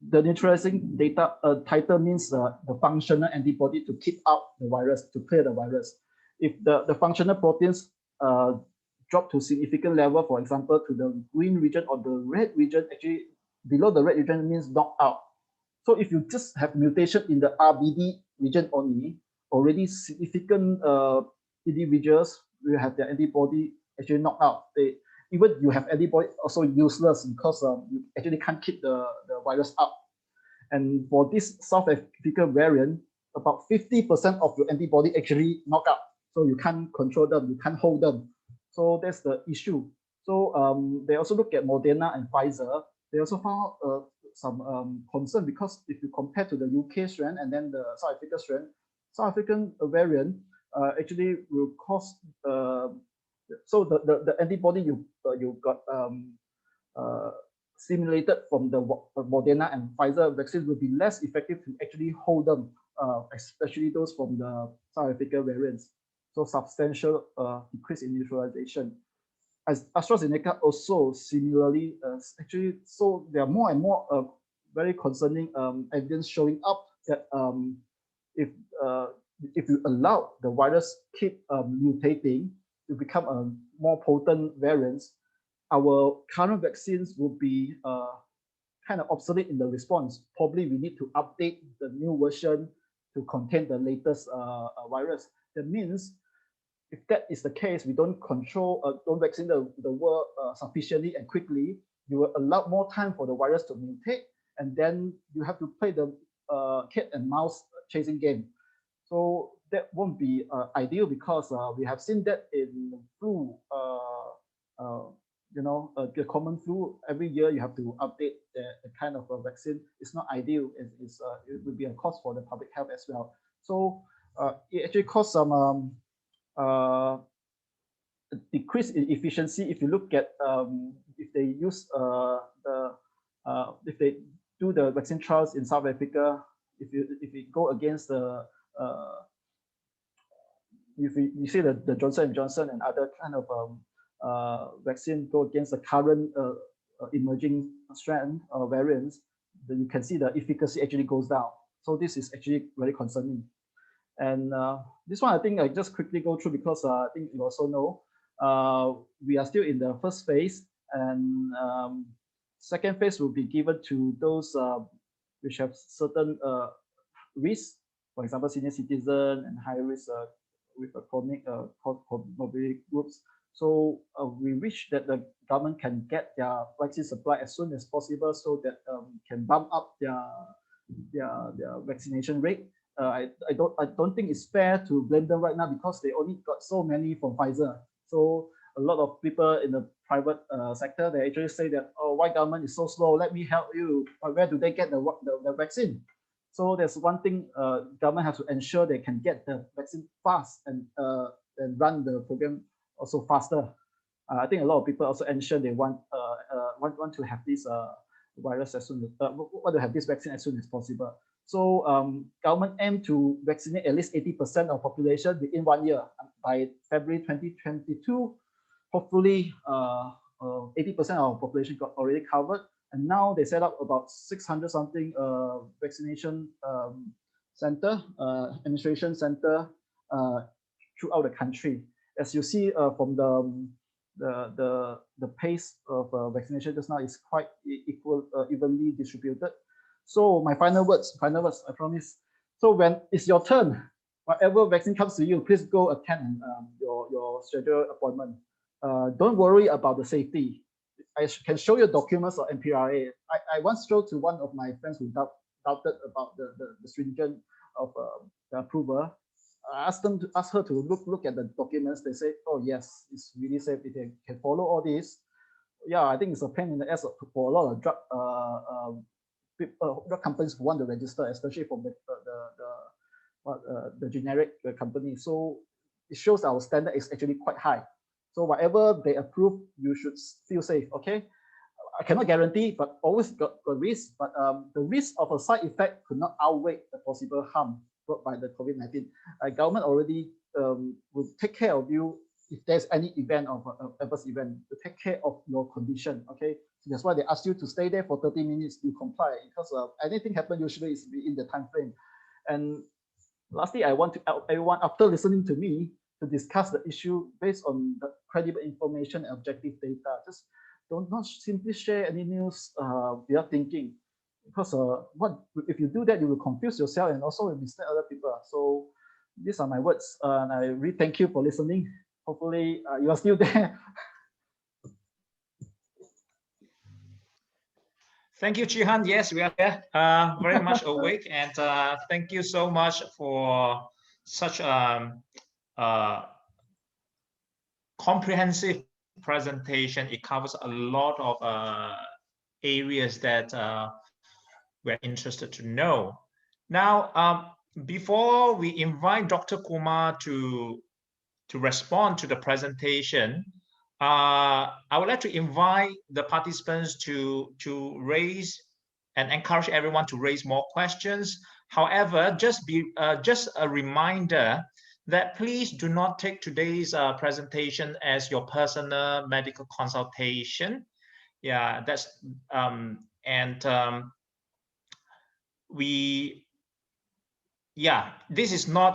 the neutralizing data titer means the functional antibody to keep out the virus, to clear the virus. If the functional proteins drop to significant level, for example, to the green region or the red region, actually below the red region means knocked out. So if you just have mutation in the RBD region only, already significant individuals will have their antibody actually knocked out. Even you have antibody also useless because you actually can't keep the virus up. And for this South Africa variant, about 50% of your antibody actually knock out. So you can't control them, you can't hold them. So that's the issue. So they also look at Moderna and Pfizer. They also found some concern because if you compare to the UK strain and then the South Africa strain, South African variant actually will cause so the antibody you got stimulated from the Moderna and Pfizer vaccines will be less effective to actually hold them, especially those from the South Africa variants. So substantial decrease in neutralization. As AstraZeneca also similarly actually, so there are more and more very concerning evidence showing up that if you allow the virus keep mutating to become a more potent variants, our current vaccines will be kind of obsolete in the response. Probably we need to update the new version to contain the latest virus. That means if that is the case, we don't vaccine the world sufficiently and quickly, you will allow more time for the virus to mutate, and then you have to play the cat and mouse chasing game. So that won't be ideal because we have seen that in flu, the common flu, every year you have to update the kind of a vaccine. It's not ideal. It will be a cost for the public health as well. So it actually caused some decrease in efficiency. If you look at if they use if they do the vaccine trials in South Africa, if you go against the if you see the Johnson & Johnson and other kind of vaccine go against the current emerging strand or variants, then you can see the efficacy actually goes down. So this is actually very concerning. And this one, I think I just quickly go through because I think you also know we are still in the first phase, and second phase will be given to those which have certain risks, for example, senior citizen and high risk with a chronic comorbidity groups. So we wish that the government can get their vaccine supply as soon as possible so that can bump up their vaccination rate. I don't think it's fair to blame them right now because they only got so many from Pfizer. So a lot of people in the private sector, they actually say that, oh, why government is so slow? Let me help you. But where do they get the vaccine? So there's one thing government has to ensure they can get the vaccine fast and run the program also faster. I think a lot of people also ensure they want to have this virus as soon as want to have this vaccine as soon as possible. So government aim to vaccinate at least 80% of population within 1 year. By February 2022, hopefully 80% of population got already covered. And now they set up about 600 something vaccination center, administration center throughout the country. As you see from the pace of vaccination just now is quite evenly distributed. So my final words, I promise. So when it's your turn, whatever vaccine comes to you, please go attend your scheduled appointment. Don't worry about the safety. I can show you documents of MPRA. I once showed to one of my friends who doubted about the stringent of the approval. I asked her to look at the documents. They say, oh yes, it's really safe. They can follow all this. Yeah, I think it's a pain in the ass for a lot of drug companies who want to register, especially from the generic company. So it shows our standard is actually quite high. So whatever they approve, you should feel safe. Okay, I cannot guarantee, but always got risk. But the risk of a side effect could not outweigh the possible harm brought by the COVID-19. Government already will take care of you if there's any event of adverse event, to take care of your condition. Okay, so that's why they ask you to stay there for 30 minutes. You comply because anything happen usually is within the time frame. And lastly, I want to everyone after listening to me to discuss the issue based on the credible information and objective data. Just don't not simply share any news without thinking, because what if you do that, you will confuse yourself and also will mislead other people. So these are my words, and I really thank you for listening. Hopefully you are still there.
Thank you, Chi-Han. Yes, we are there, very much awake, and thank you so much for such comprehensive presentation. It covers a lot of areas that we're interested to know. Now, before we invite Dr. Kumar to respond to the presentation, I would like to invite the participants to raise and encourage everyone to raise more questions. However, just a reminder that please do not take today's presentation as your personal medical consultation. Yeah, that's this is not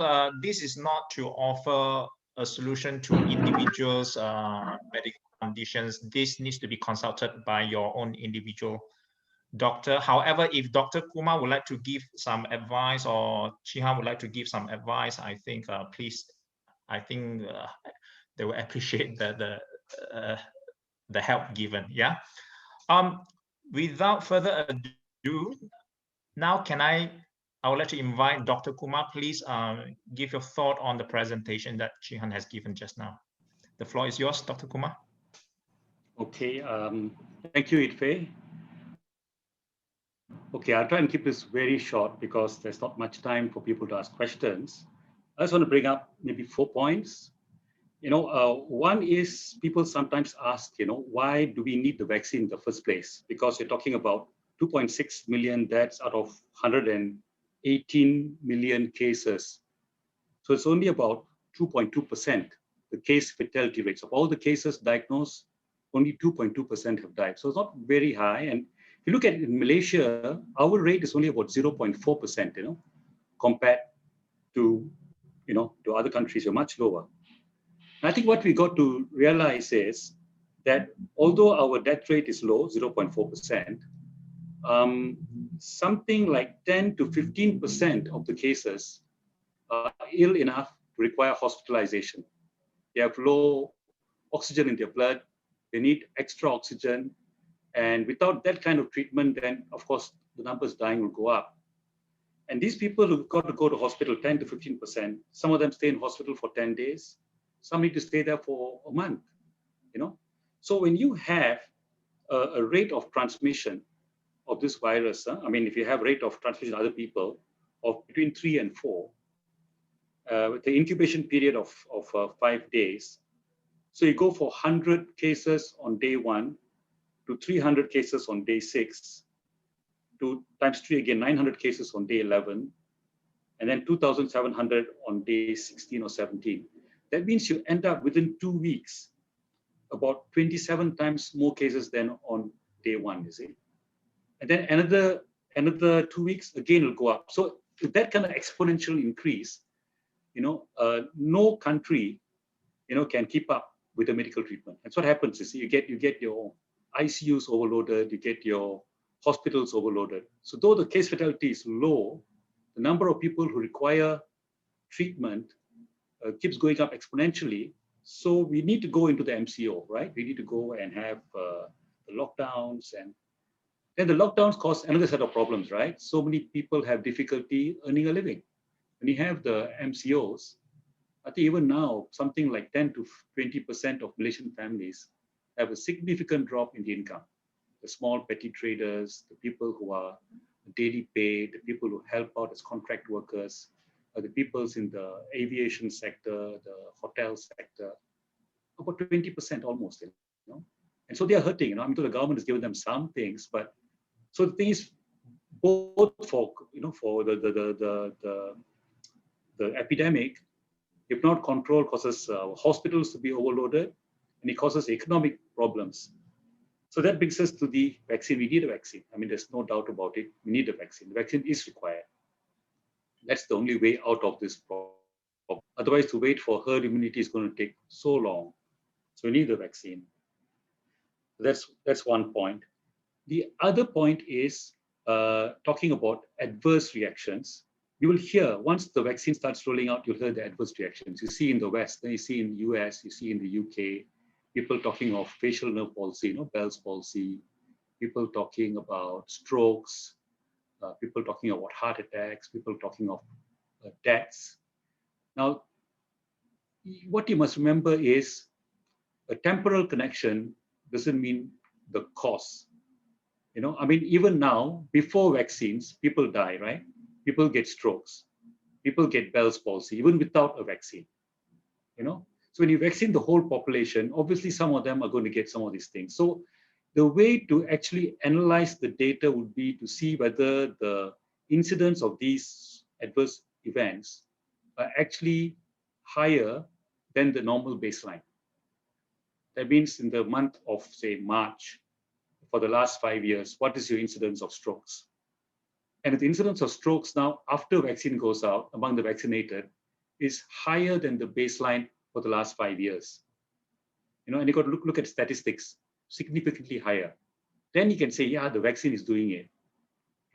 to offer a solution to individuals' medical conditions. This needs to be consulted by your own individual doctor. However, if Dr. Kumar would like to give some advice, or Chi-Han would like to give some advice, I think please, I think they will appreciate the help given. Yeah. Without further ado, now I would like to invite Dr. Kumar. Please give your thought on the presentation that Chi-Han has given just now. The floor is yours, Dr. Kumar.
Okay, thank you, Itfei. Okay, I'll try and keep this very short because there's not much time for people to ask questions. I just want to bring up maybe 4 points. One is people sometimes ask, why do we need the vaccine in the first place? Because you're talking about 2.6 million deaths out of 118 million cases. So it's only about 2.2%, the case fatality rates. Of all the cases diagnosed, only 2.2% have died. So it's not very high. And if you look at it in Malaysia, our rate is only about 0.4%, compared to, to other countries, are much lower. And I think what we got to realize is that although our death rate is low, 0.4%, something like 10 to 15% of the cases are ill enough to require hospitalization. They have low oxygen in their blood, they need extra oxygen, and without that kind of treatment, then of course the numbers dying will go up. And these people who've got to go to hospital, 10 to 15%, some of them stay in hospital for 10 days, some need to stay there for a month, So when you have a rate of transmission of this virus, if you have rate of transmission to other people of between 3 and 4, with the incubation period of 5 days, so you go for 100 cases on day 1 to 300 cases on day 6, to times 3 again, 900 cases on day 11, and then 2,700 on day 16 or 17. That means you end up within 2 weeks, about 27 times more cases than on day 1, you see. And then another 2 weeks, again, it'll go up. So with that kind of exponential increase, no country, can keep up with the medical treatment. That's what happens, you see. You get your ICUs overloaded, you get your hospitals overloaded. So though the case fatality is low, the number of people who require treatment keeps going up exponentially. So we need to go into the MCO, right? We need to go and have the lockdowns, and then the lockdowns cause another set of problems, right? So many people have difficulty earning a living. When you have the MCOs, I think even now, something like 10 to 20% of Malaysian families have a significant drop in the income. The small petty traders, the people who are daily paid, the people who help out as contract workers, the peoples in the aviation sector, the hotel sector, about 20% almost, And so they are hurting, the government has given them some things, but so the thing is, both for, for the epidemic, If not controlled, causes hospitals to be overloaded, and it causes economic problems. So that brings us to the vaccine. We need a vaccine. I mean, there's no doubt about it. We need a vaccine. The vaccine is required. That's the only way out of this problem. Otherwise, to wait for herd immunity is going to take so long. So we need the vaccine. That's one point. The other point is talking about adverse reactions. You will hear, once the vaccine starts rolling out, you'll hear the adverse reactions. You see in the West, then you see in the US, you see in the UK, people talking of facial nerve palsy, Bell's palsy, people talking about strokes, people talking about heart attacks, people talking of deaths. Now, what you must remember is a temporal connection doesn't mean the cause. I mean, even now, before vaccines, people die, right? People get strokes, people get Bell's palsy, even without a vaccine. So when you vaccine the whole population, obviously some of them are going to get some of these things. So the way to actually analyze the data would be to see whether the incidence of these adverse events are actually higher than the normal baseline. That means in the month of, say, March, for the last 5 years, what is your incidence of strokes? And the incidence of strokes now, after vaccine goes out among the vaccinated, is higher than the baseline for the last 5 years. And you got to look at statistics, significantly higher. Then you can say, yeah, the vaccine is doing it,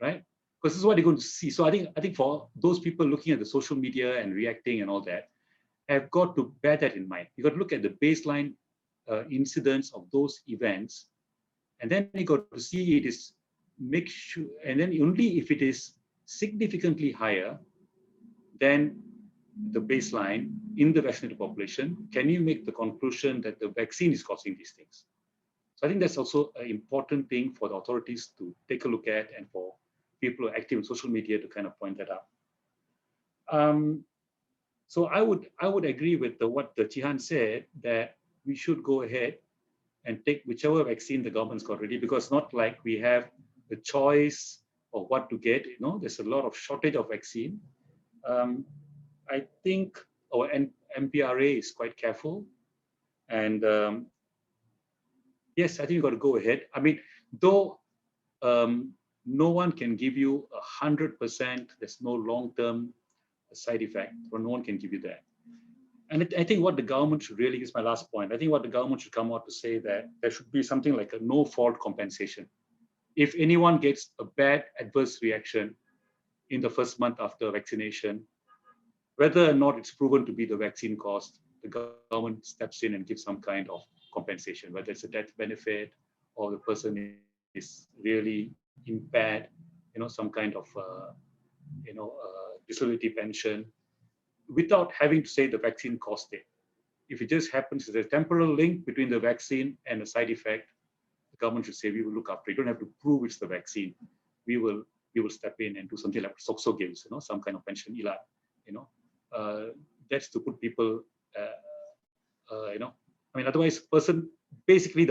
right? Because this is what you're going to see. So I think for those people looking at the social media and reacting and all that, have got to bear that in mind. You got to look at the baseline incidence of those events, and then you got to see it is make sure, and then only if it is significantly higher than the baseline in the vaccinated population, can you make the conclusion that the vaccine is causing these things. So I think that's also an important thing for the authorities to take a look at, and for people who are active in social media to kind of point that out. So I would agree with what the Jihan said, that we should go ahead and take whichever vaccine the government's got ready, because not like we have the choice of what to get. There's a lot of shortage of vaccine. I think our MPRA is quite careful, and yes, I think you've got to go ahead. I mean, though no one can give you 100%, there's no long-term side effect, or no one can give you that. And I think what the government should really, is my last point, I think what the government should come out to say that there should be something like a no-fault compensation. If anyone gets a bad adverse reaction in the first month after vaccination, whether or not it's proven to be the vaccine caused, the government steps in and gives some kind of compensation, whether it's a death benefit or the person is really impaired, some kind of, disability pension, without having to say the vaccine caused it. If it just happens, there's a temporal link between the vaccine and a side effect, the government should say, we will look after it. You don't have to prove it's the vaccine. We will step in and do something like SOXO gives, some kind of pension, that's to put people, I mean, otherwise, basically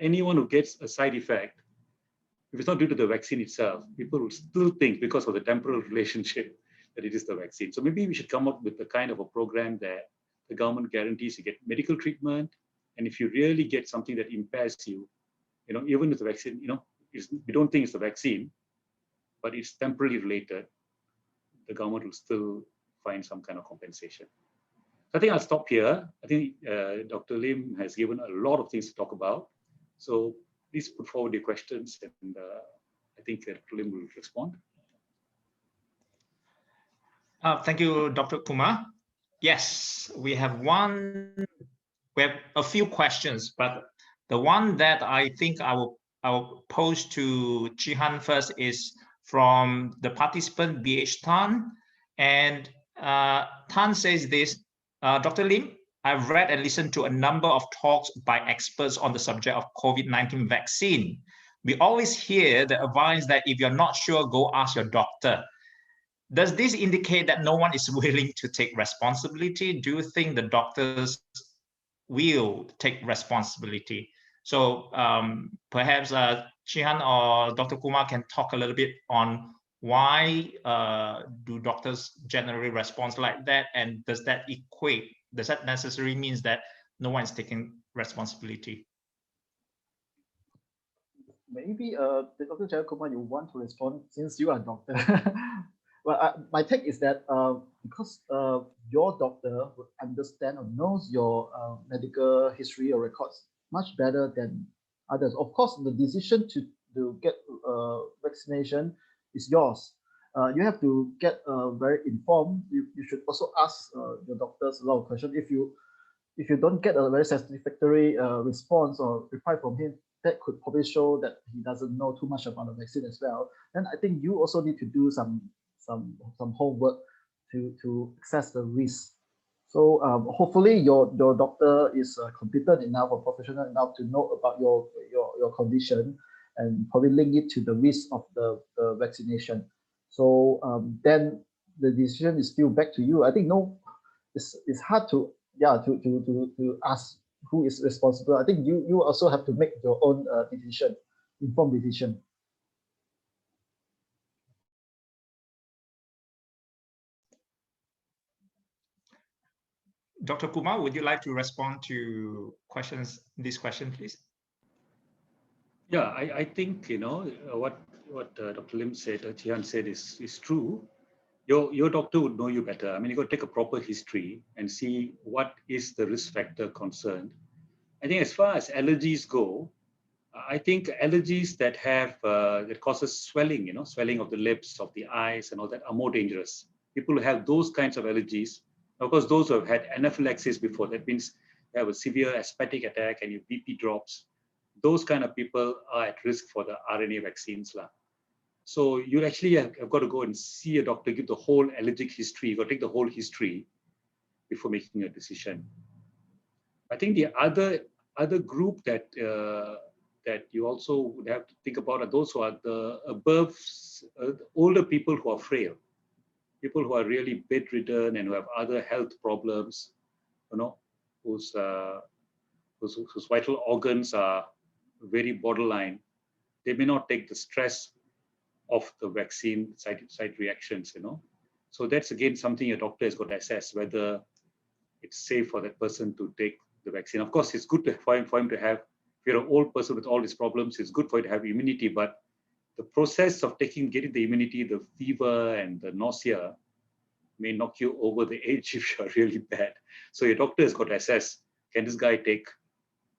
anyone who gets a side effect, if it's not due to the vaccine itself, people will still think, because of the temporal relationship, that it is the vaccine. So maybe we should come up with a kind of a program that the government guarantees you get medical treatment, and if you really get something that impairs you, even with the vaccine, we don't think it's the vaccine, but it's temporarily related, the government will still find some kind of compensation. So I think I'll stop here. I think Dr. Lim has given a lot of things to talk about. So please put forward your questions, and I think Dr. Lim will respond.
Thank you, Dr. Kumar. Yes, we have a few questions, but the one that I think I will pose to Jihan first is from the participant BH Tan, and Tan says this: Dr. Lim, I've read and listened to a number of talks by experts on the subject of COVID-19 vaccine. We always hear the advice that if you're not sure, go ask your doctor. Does this indicate that no one is willing to take responsibility? Do you think the doctors will take responsibility? So perhaps Jihan or Dr. Kumar can talk a little bit on Why do doctors generally respond like that? And does that necessarily means that no one is taking responsibility?
Maybe Dr. Jayakumar, you want to respond since you are a doctor. Well, my take is that because your doctor would understand or knows your medical history or records much better than others. Of course, the decision to get vaccination is yours. You have to get very informed. You should also ask your doctors a lot of questions. If you don't get a very satisfactory response or reply from him, that could probably show that he doesn't know too much about the vaccine as well. Then I think you also need to do some homework to assess the risk. So hopefully your doctor is competent enough or professional enough to know about your condition and probably link it to the risk of the vaccination. So then the decision is still back to you. I think it's hard to ask who is responsible. I think you also have to make your own decision, informed decision.
Dr. Kumar, would you like to respond to this question, please?
Yeah, I think what Dr. Lim said, Jian said is true. Your doctor would know you better. I mean, you got to take a proper history and see what is the risk factor concerned. I think as far as allergies go, I think allergies that have that causes swelling, swelling of the lips, of the eyes, and all that are more dangerous. People who have those kinds of allergies, of course, those who have had anaphylaxis before, that means they have a severe asthmatic attack and your BP drops. Those kind of people are at risk for the RNA vaccines. So you actually have got to go and see a doctor, give the whole allergic history. You've got to take the whole history before making a decision. I think the other group that you also would have to think about are those who are the older people who are frail, people who are really bedridden and who have other health problems, whose vital organs are very borderline. They may not take the stress of the vaccine side reactions, So that's again something your doctor has got to assess whether it's safe for that person to take the vaccine. Of course, it's good for him to have. If you're an old person with all these problems, it's good for you to have immunity, but the process of getting the immunity, the fever and the nausea may knock you over the edge if you're really bad. So your doctor has got to assess, can this guy take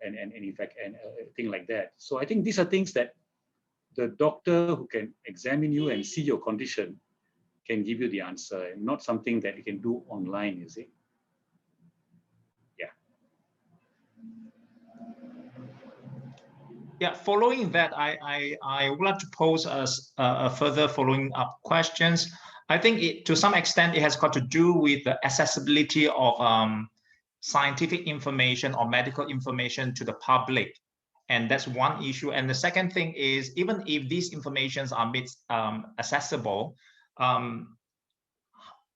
and in fact, and a thing like that. So I think these are things that the doctor who can examine you and see your condition can give you the answer, and not something that you can do online, you see.
Yeah, following that, I would like to pose a further following up questions. I think to some extent, it has got to do with the accessibility of scientific information or medical information to the public. And that's one issue. And the second thing is, even if these informations are made accessible,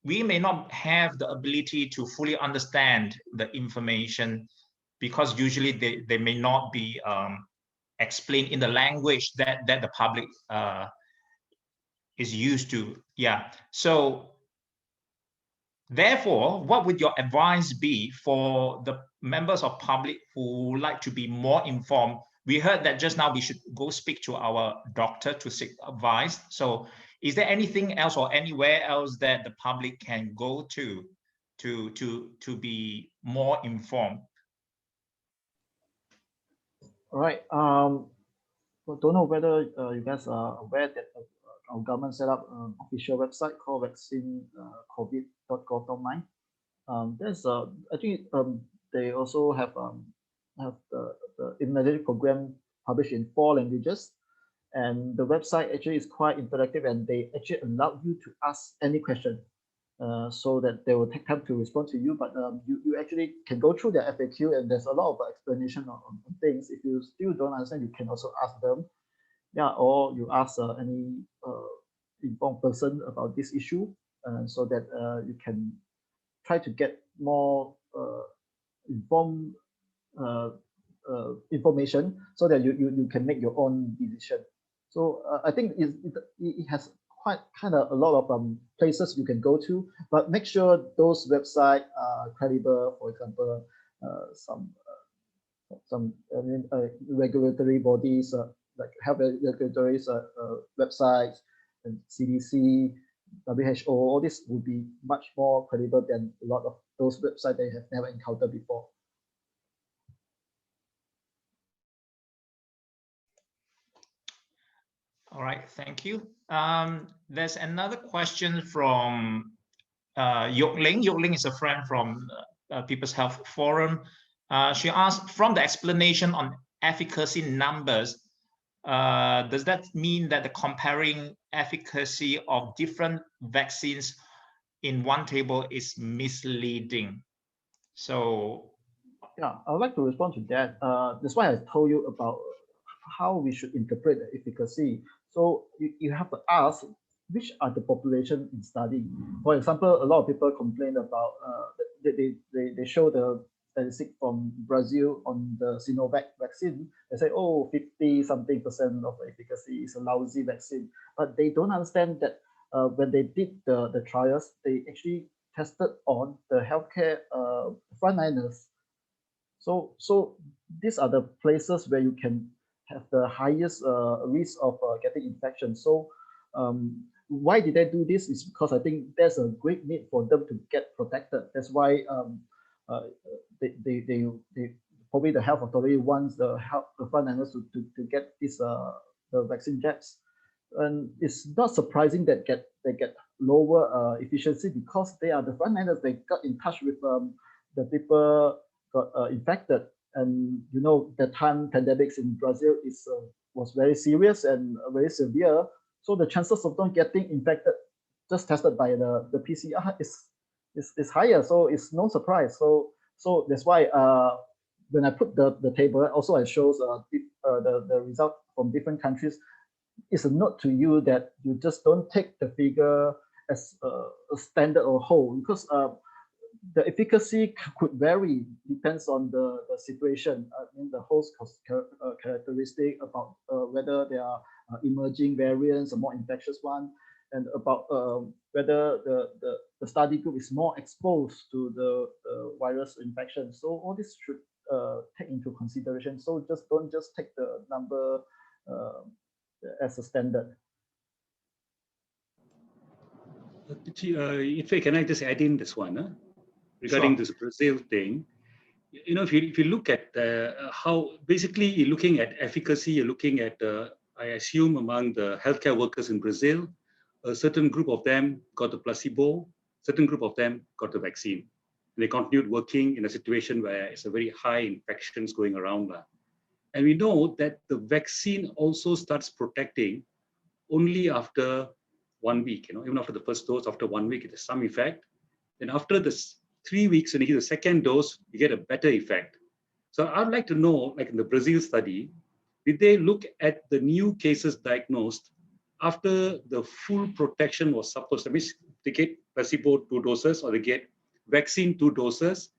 we may not have the ability to fully understand the information, because usually they may not be explained in the language that the public is used to. Yeah. So therefore, what would your advice be for the members of public who would like to be more informed? We heard that just now we should go speak to our doctor to seek advice. So is there anything else or anywhere else that the public can go to be more informed?
All right. Well, don't know whether you guys are aware that our government set up an official website called vaccinecovid.gov.my. There's actually they also have the immunization program published in 4 languages, and the website actually is quite interactive, and they actually allow you to ask any question, so that they will take time to respond to you. But you actually can go through their FAQ, and there's a lot of explanation on things. If you still don't understand, you can also ask them. Yeah, or you ask any informed person about this issue, so that you can try to get more informed information, so that you can make your own decision. So I think it has quite kind of a lot of places you can go to, but make sure those websites are credible. For example, some regulatory bodies like health regulatory websites and CDC, WHO. All this would be much more credible than a lot of those websites they have never encountered before.
All right, thank you. There's another question from Yokling. Yokling is a friend from People's Health Forum. She asked, from the explanation on efficacy numbers, does that mean that the comparing efficacy of different vaccines in one table is misleading? So
yeah, I would like to respond to that. That's why I told you about how we should interpret the efficacy. So you have to ask which are the population in study. For example, a lot of people complain about they show the statistic from Brazil on the Sinovac vaccine. They say, oh, 50-something% of efficacy is a lousy vaccine. But they don't understand that when they did the trials, they actually tested on the healthcare frontliners. So these are the places where you can have the highest risk of getting infection. So why did they do this? Is because I think there's a great need for them to get protected. That's why they probably the health authority wants the frontliners to get this the vaccine jabs. And it's not surprising that they get lower efficiency because they are the frontliners. They got in touch with the people got infected, and you know the time pandemics in Brazil was very serious and very severe. So the chances of them getting infected just tested by the PCR is higher. So it's no surprise. So that's why when I put the table, also I shows the result from different countries. It's a note to you that you just don't take the figure as a standard or whole, because the efficacy could vary, depends on the situation. In the host characteristic about whether there are emerging variants, a more infectious one, and about whether the study group is more exposed to the virus infection. So all this should take into consideration. So don't just take the number as a standard.
If can I just add in this one regarding this Brazil thing? You know, if you look at how basically you're looking at efficacy, you're looking at I assume among the healthcare workers in Brazil, a certain group of them got the placebo, certain group of them got the vaccine. And they continued working in a situation where it's a very high infections going around. And we know that the vaccine also starts protecting only after 1 week, even after the first dose, after 1 week, it has some effect. Then after the 3 weeks, when you get the second dose, you get a better effect. So I'd like to know, like in the Brazil study, did they look at the new cases diagnosed after the full protection was supposed to mean they get placebo 2 doses or they get vaccine 2 doses,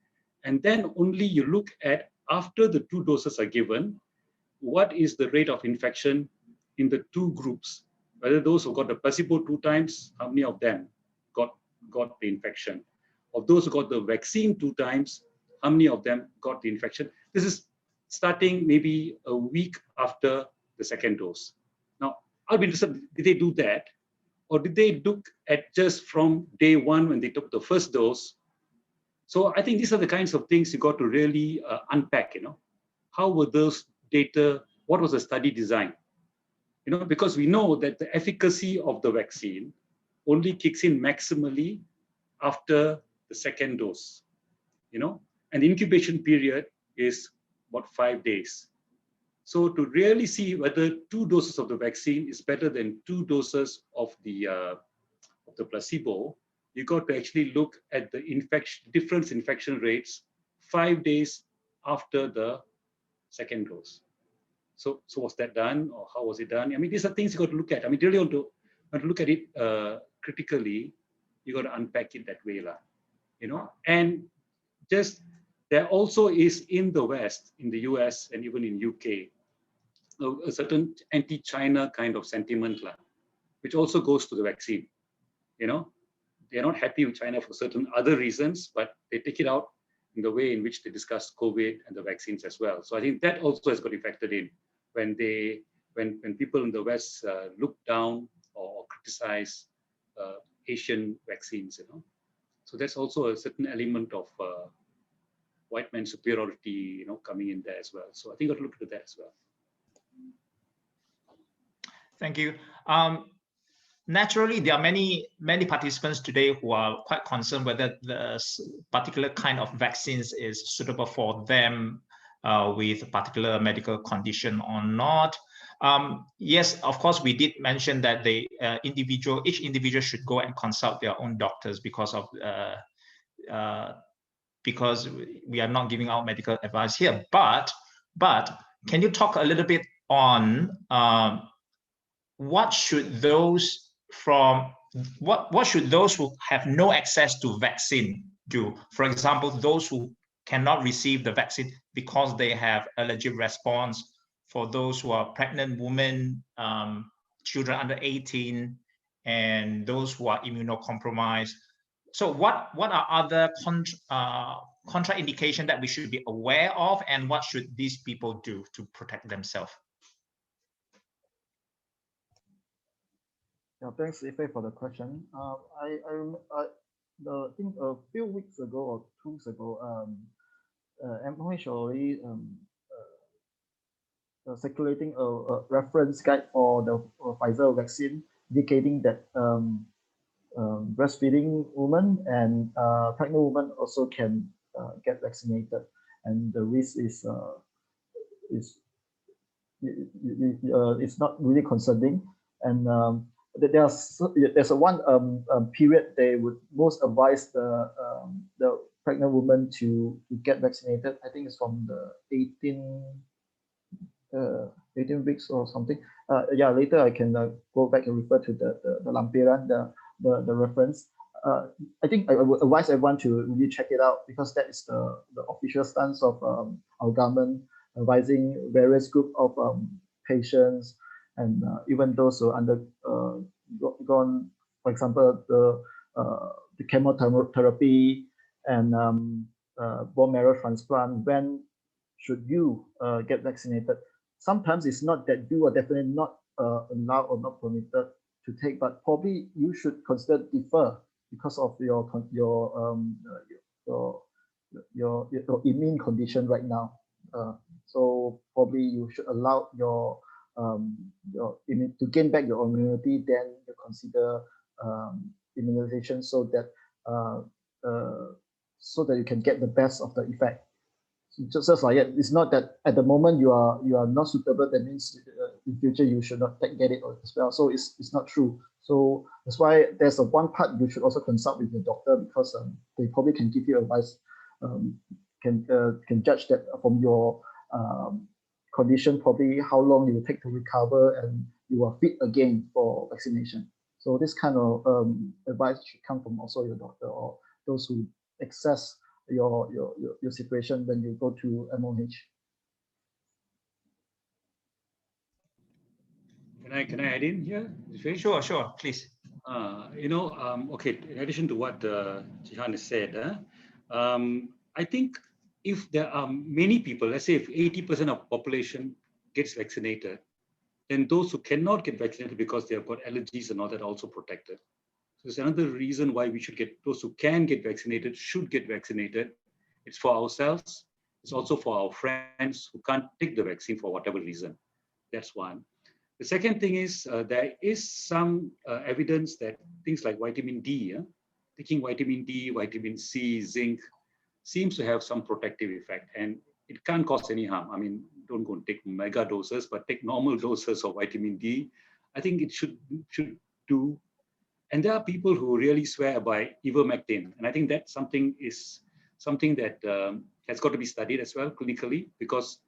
and then only you look at after the 2 doses are given, what is the rate of infection in the 2 groups? Whether those who got the placebo 2 times, how many of them got the infection? Of those who got the vaccine 2 times, how many of them got the infection? This is starting maybe a week after the second dose. Now, I'll be interested, did they do that? Or did they look at just from day 1 when they took the first dose? So I think these are the kinds of things you got to really unpack, How were those data, what was the study design? Because we know that the efficacy of the vaccine only kicks in maximally after the second dose, and the incubation period is about 5 days. So to really see whether 2 doses of the vaccine is better than 2 doses of the placebo, you got to actually look at the different infection rates 5 days after the second dose. So was that done, or how was it done? I mean, these are things you got to look at. I mean, really want to look at it critically. You got to unpack it that way, And just there also is in the West, in the US and even in UK, a certain anti-China kind of sentiment, which also goes to the vaccine. They're not happy with China for certain other reasons, but they take it out in the way in which they discuss COVID and the vaccines as well. So I think that also has got to be factored in when people in the West look down or criticize Asian vaccines. So that's also a certain element of white man superiority, coming in there as well. So I think I'll look at that as well.
Thank you. Naturally, there are many participants today who are quite concerned whether the particular kind of vaccines is suitable for them with a particular medical condition or not. Yes, of course, we did mention that each individual should go and consult their own doctors because we are not giving out medical advice here. But can you talk a little bit on what should those who have no access to vaccine do? For example, those who cannot receive the vaccine because they have allergic response, for those who are pregnant women, children under 18, and those who are immunocompromised. So what are other contraindications that we should be aware of, and what should these people do to protect themselves?
Yeah, thanks, Ife, for the question. I think a few weeks ago or 2 weeks ago, MOH already circulating a reference guide for the Pfizer vaccine, indicating that breastfeeding women and pregnant women also can get vaccinated, and the risk is not really concerning. And there's one period they would most advise the pregnant woman to get vaccinated. I think it's from the 18 weeks or something. Yeah, later I can go back and refer to the lampiran, the reference. I think I would advise everyone to really check it out, because that is the official stance of our government, advising various group of patients, and even those who undergone, for example, the chemotherapy and bone marrow transplant. When should you get vaccinated? Sometimes it's not that you are definitely not allowed or not permitted to take, but probably you should consider defer because of your immune condition right now. So probably you should allow your to gain back your immunity, then you consider immunization, so that you can get the best of the effect. Just like it, it's not that at the moment you are not suitable, that means in future you should not get it as well. So it's not true. So that's why there's one part you should also consult with your doctor, because they probably can give you advice, can judge that from your condition, probably how long it will take to recover and you are fit again for vaccination. So this kind of advice should come from also your doctor or those who assess your situation when you go to MOH.
Can I add in here?
Sure, please.
Okay, in addition to what Jihan has said, I think if there are many people, let's say if 80% of population gets vaccinated, then those who cannot get vaccinated because they have got allergies and all that are also protected. So there's another reason why we should get, those who can get vaccinated should get vaccinated. It's for ourselves. It's also for our friends who can't take the vaccine for whatever reason. That's one. The second thing is there is some evidence that things like vitamin D, taking vitamin D, vitamin C, zinc, seems to have some protective effect, and it can't cause any harm. I mean, don't go and take mega doses, but take normal doses of vitamin D. I think it should do. And there are people who really swear by ivermectin, and I think that's something that has got to be studied as well clinically, because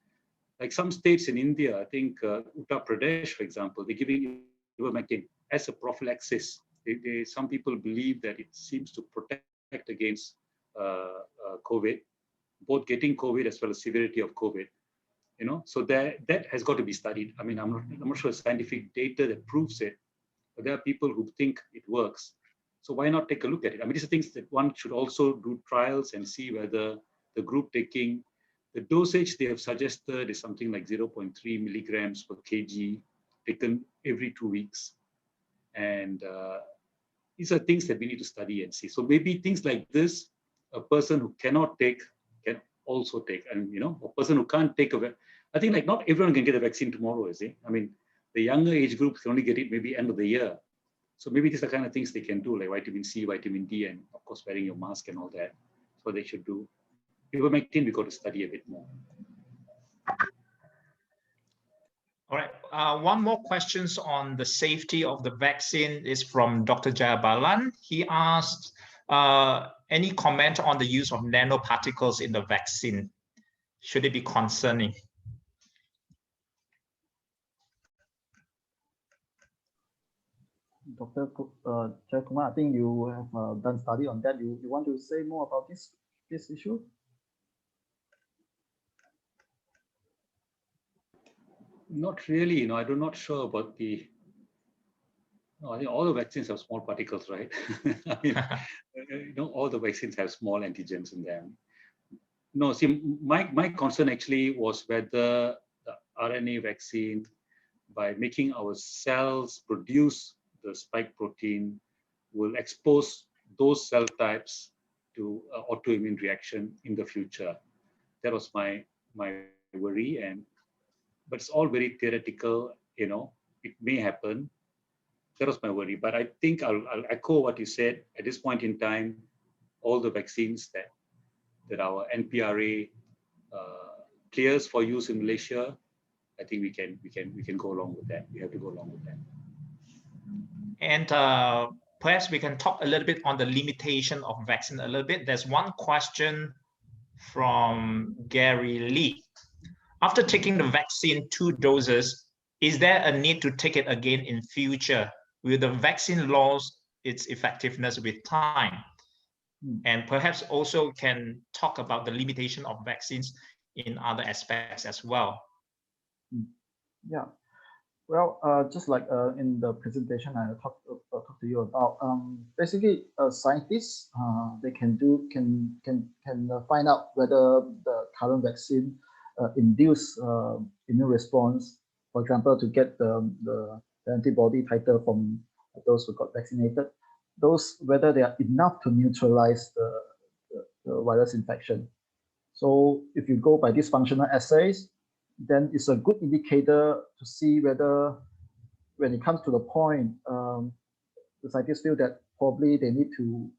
like some states in India, I think Uttar Pradesh, for example, they're giving ivermectin as a prophylaxis. Some people believe that it seems to protect against COVID, both getting COVID as well as severity of COVID. So that has got to be studied. I mean, I'm not sure scientific data that proves it, but there are people who think it works. So why not take a look at it? I mean, these are things that one should also do trials and see whether the group taking the dosage they have suggested is something like 0.3 milligrams per kg taken every 2 weeks. And these are things that we need to study and see. So maybe things like this, a person who cannot take can also take. And, you know, a person who can't take I think like not everyone can get a vaccine tomorrow, is it? I mean, the younger age groups can only get it maybe end of the year. So maybe these are kind of things they can do, like vitamin C, vitamin D, and of course wearing your mask and all that. So they should do. Ivermectin, we got to study a bit more.
All right. One more questions on the safety of the vaccine is from Dr. Jayabalan. He asked, any comment on the use of nanoparticles in the vaccine? Should it be concerning?
Dr. Jayakumar, I think you have done study on that. You want to say more about this issue?
Not really, you know, I'm not sure about the. No, I think all the vaccines have small particles, right? I mean, you know, all the vaccines have small antigens in them. No, see, my concern actually was whether the RNA vaccine, by making our cells produce the spike protein, will expose those cell types to autoimmune reaction in the future. That was my worry, but it's all very theoretical. You know, it may happen. That was my worry. But I think I'll echo what you said. At this point in time, all the vaccines that our NPRA clears for use in Malaysia, I think we can go along with that. We have to go along with that.
And perhaps we can talk a little bit on the limitation of vaccine a little bit. There's one question from Gary Lee. After taking the vaccine 2 doses, is there a need to take it again in future? Will the vaccine lose its effectiveness with time? And perhaps also can talk about the limitation of vaccines in other aspects as well.
Yeah. Well, just like in the presentation I talked to you about, basically scientists they can find out whether the current vaccine induce immune response. For example, to get the antibody titer from those who got vaccinated, those whether they are enough to neutralize the virus infection. So if you go by these functional assays, then it's a good indicator to see whether, when it comes to the point, the scientists feel that probably they need to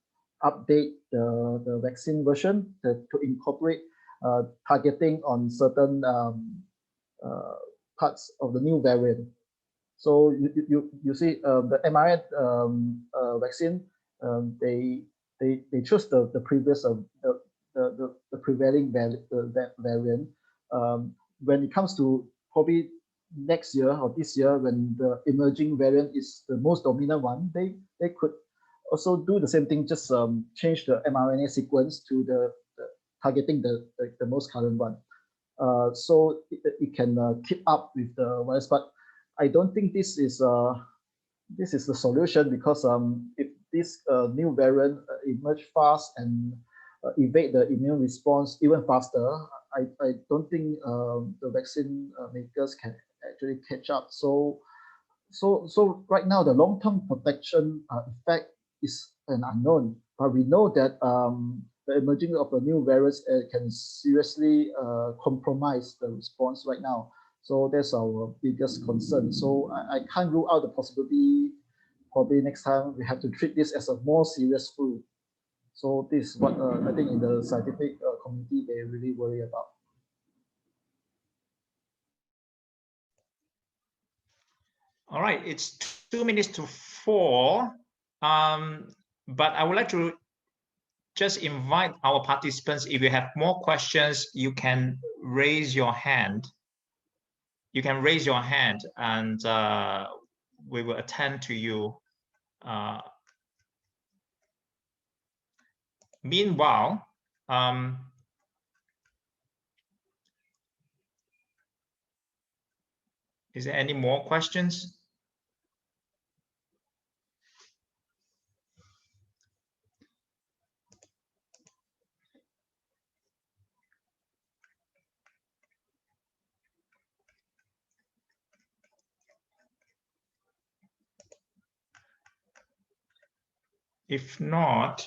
update the vaccine version to incorporate targeting on certain parts of the new variant. So you see the mRNA vaccine, they chose the previous the prevailing variant. When it comes to probably next year or this year, when the emerging variant is the most dominant one, they could also do the same thing, just change the mRNA sequence to the targeting the most current one. So it can keep up with the virus, but I don't think this is the solution, because if this new variant emerge fast and evade the immune response even faster, I don't think the vaccine makers can actually catch up. So right now the long-term protection effect is an unknown, but we know that the emerging of the new variants can seriously compromise the response right now. So that's our biggest concern. So I can't rule out the possibility probably next time we have to treat this as a more serious flu. So this is what I think in the scientific community they really worry about.
All right, it's 2 minutes to 4, but I would like to just invite our participants, if you have more questions, you can raise your hand. You can raise your hand and we will attend to you. Meanwhile, is there any more questions? If not,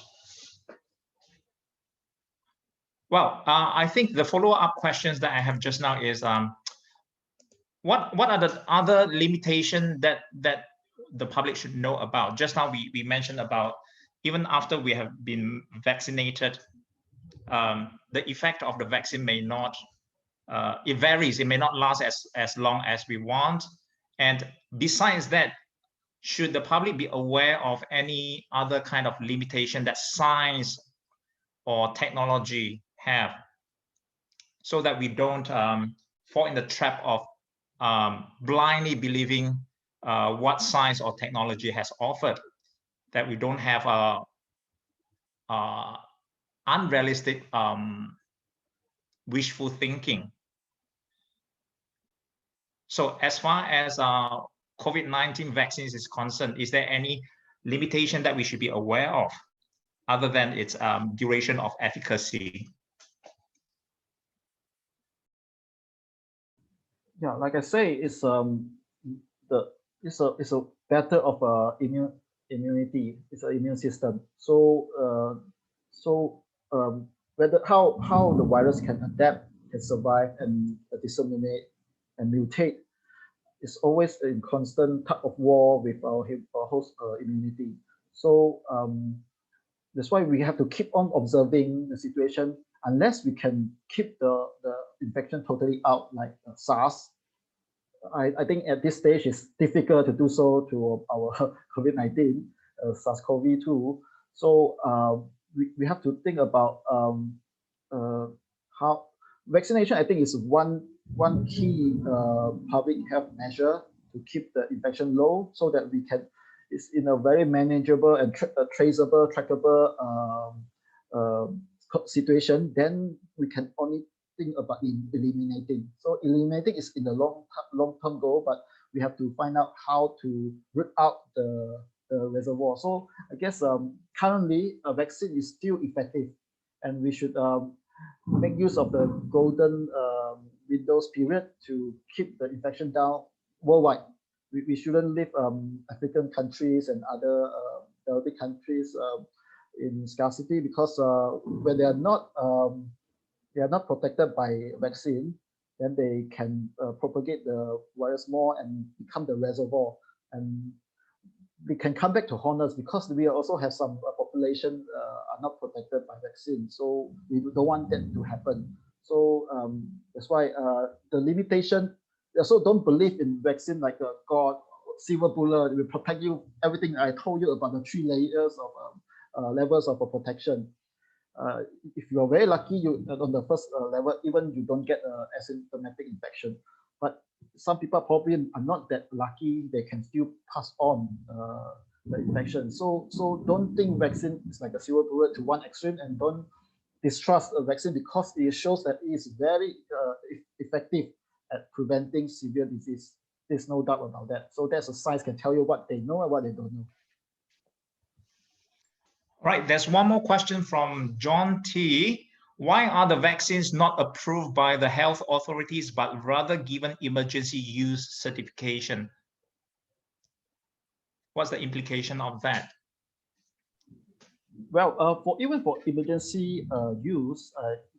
well, I think the follow-up questions that I have just now is what are the other limitations that the public should know about? Just now we mentioned about even after we have been vaccinated, the effect of the vaccine may not, it varies, it may not last as long as we want. And besides that, should the public be aware of any other kind of limitation that science or technology have, so that we don't fall in the trap of blindly believing what science or technology has offered, that we don't have unrealistic wishful thinking. So as far as COVID-19 vaccines is concerned, is there any limitation that we should be aware of other than its duration of efficacy?
Yeah, like I say, it's a better of immunity. It's an immune system. So whether how the virus can adapt, can survive, and disseminate and mutate is always in constant tug of war with our host immunity. So that's why we have to keep on observing the situation. Unless we can keep the infection totally out, like SARS, I think at this stage it's difficult to do so to our COVID-19, SARS-CoV-2. So we have to think about how vaccination, I think, is one key public health measure to keep the infection low, so that we can, it's in a very manageable and traceable, trackable situation. Then we can only think about eliminating. So eliminating is in the long-term goal, but we have to find out how to root out the reservoir. So I guess currently a vaccine is still effective, and we should make use of the golden windows period to keep the infection down worldwide. We shouldn't leave African countries and other developing countries in scarcity, because when they are not protected by vaccine, then they can propagate the virus more and become the reservoir, and we can come back to haunt us, because we also have some population are not protected by vaccine. So we don't want that to happen. So that's why the limitation. Also, don't believe in vaccine like a god, silver bullet will protect you. Everything I told you about the 3 layers of levels of protection. If you are very lucky, you on the first level, even you don't get asymptomatic infection. But some people probably are not that lucky; they can still pass on the infection. So don't think vaccine is like a silver bullet to one extreme, and don't distrust a vaccine, because it shows that it is very effective at preventing severe disease. There's no doubt about that. So that's a science can tell you what they know and what they don't know.
Right, there's one more question from John T. Why are the vaccines not approved by the health authorities, but rather given emergency use certification? What's the implication of that?
Well, even for emergency use,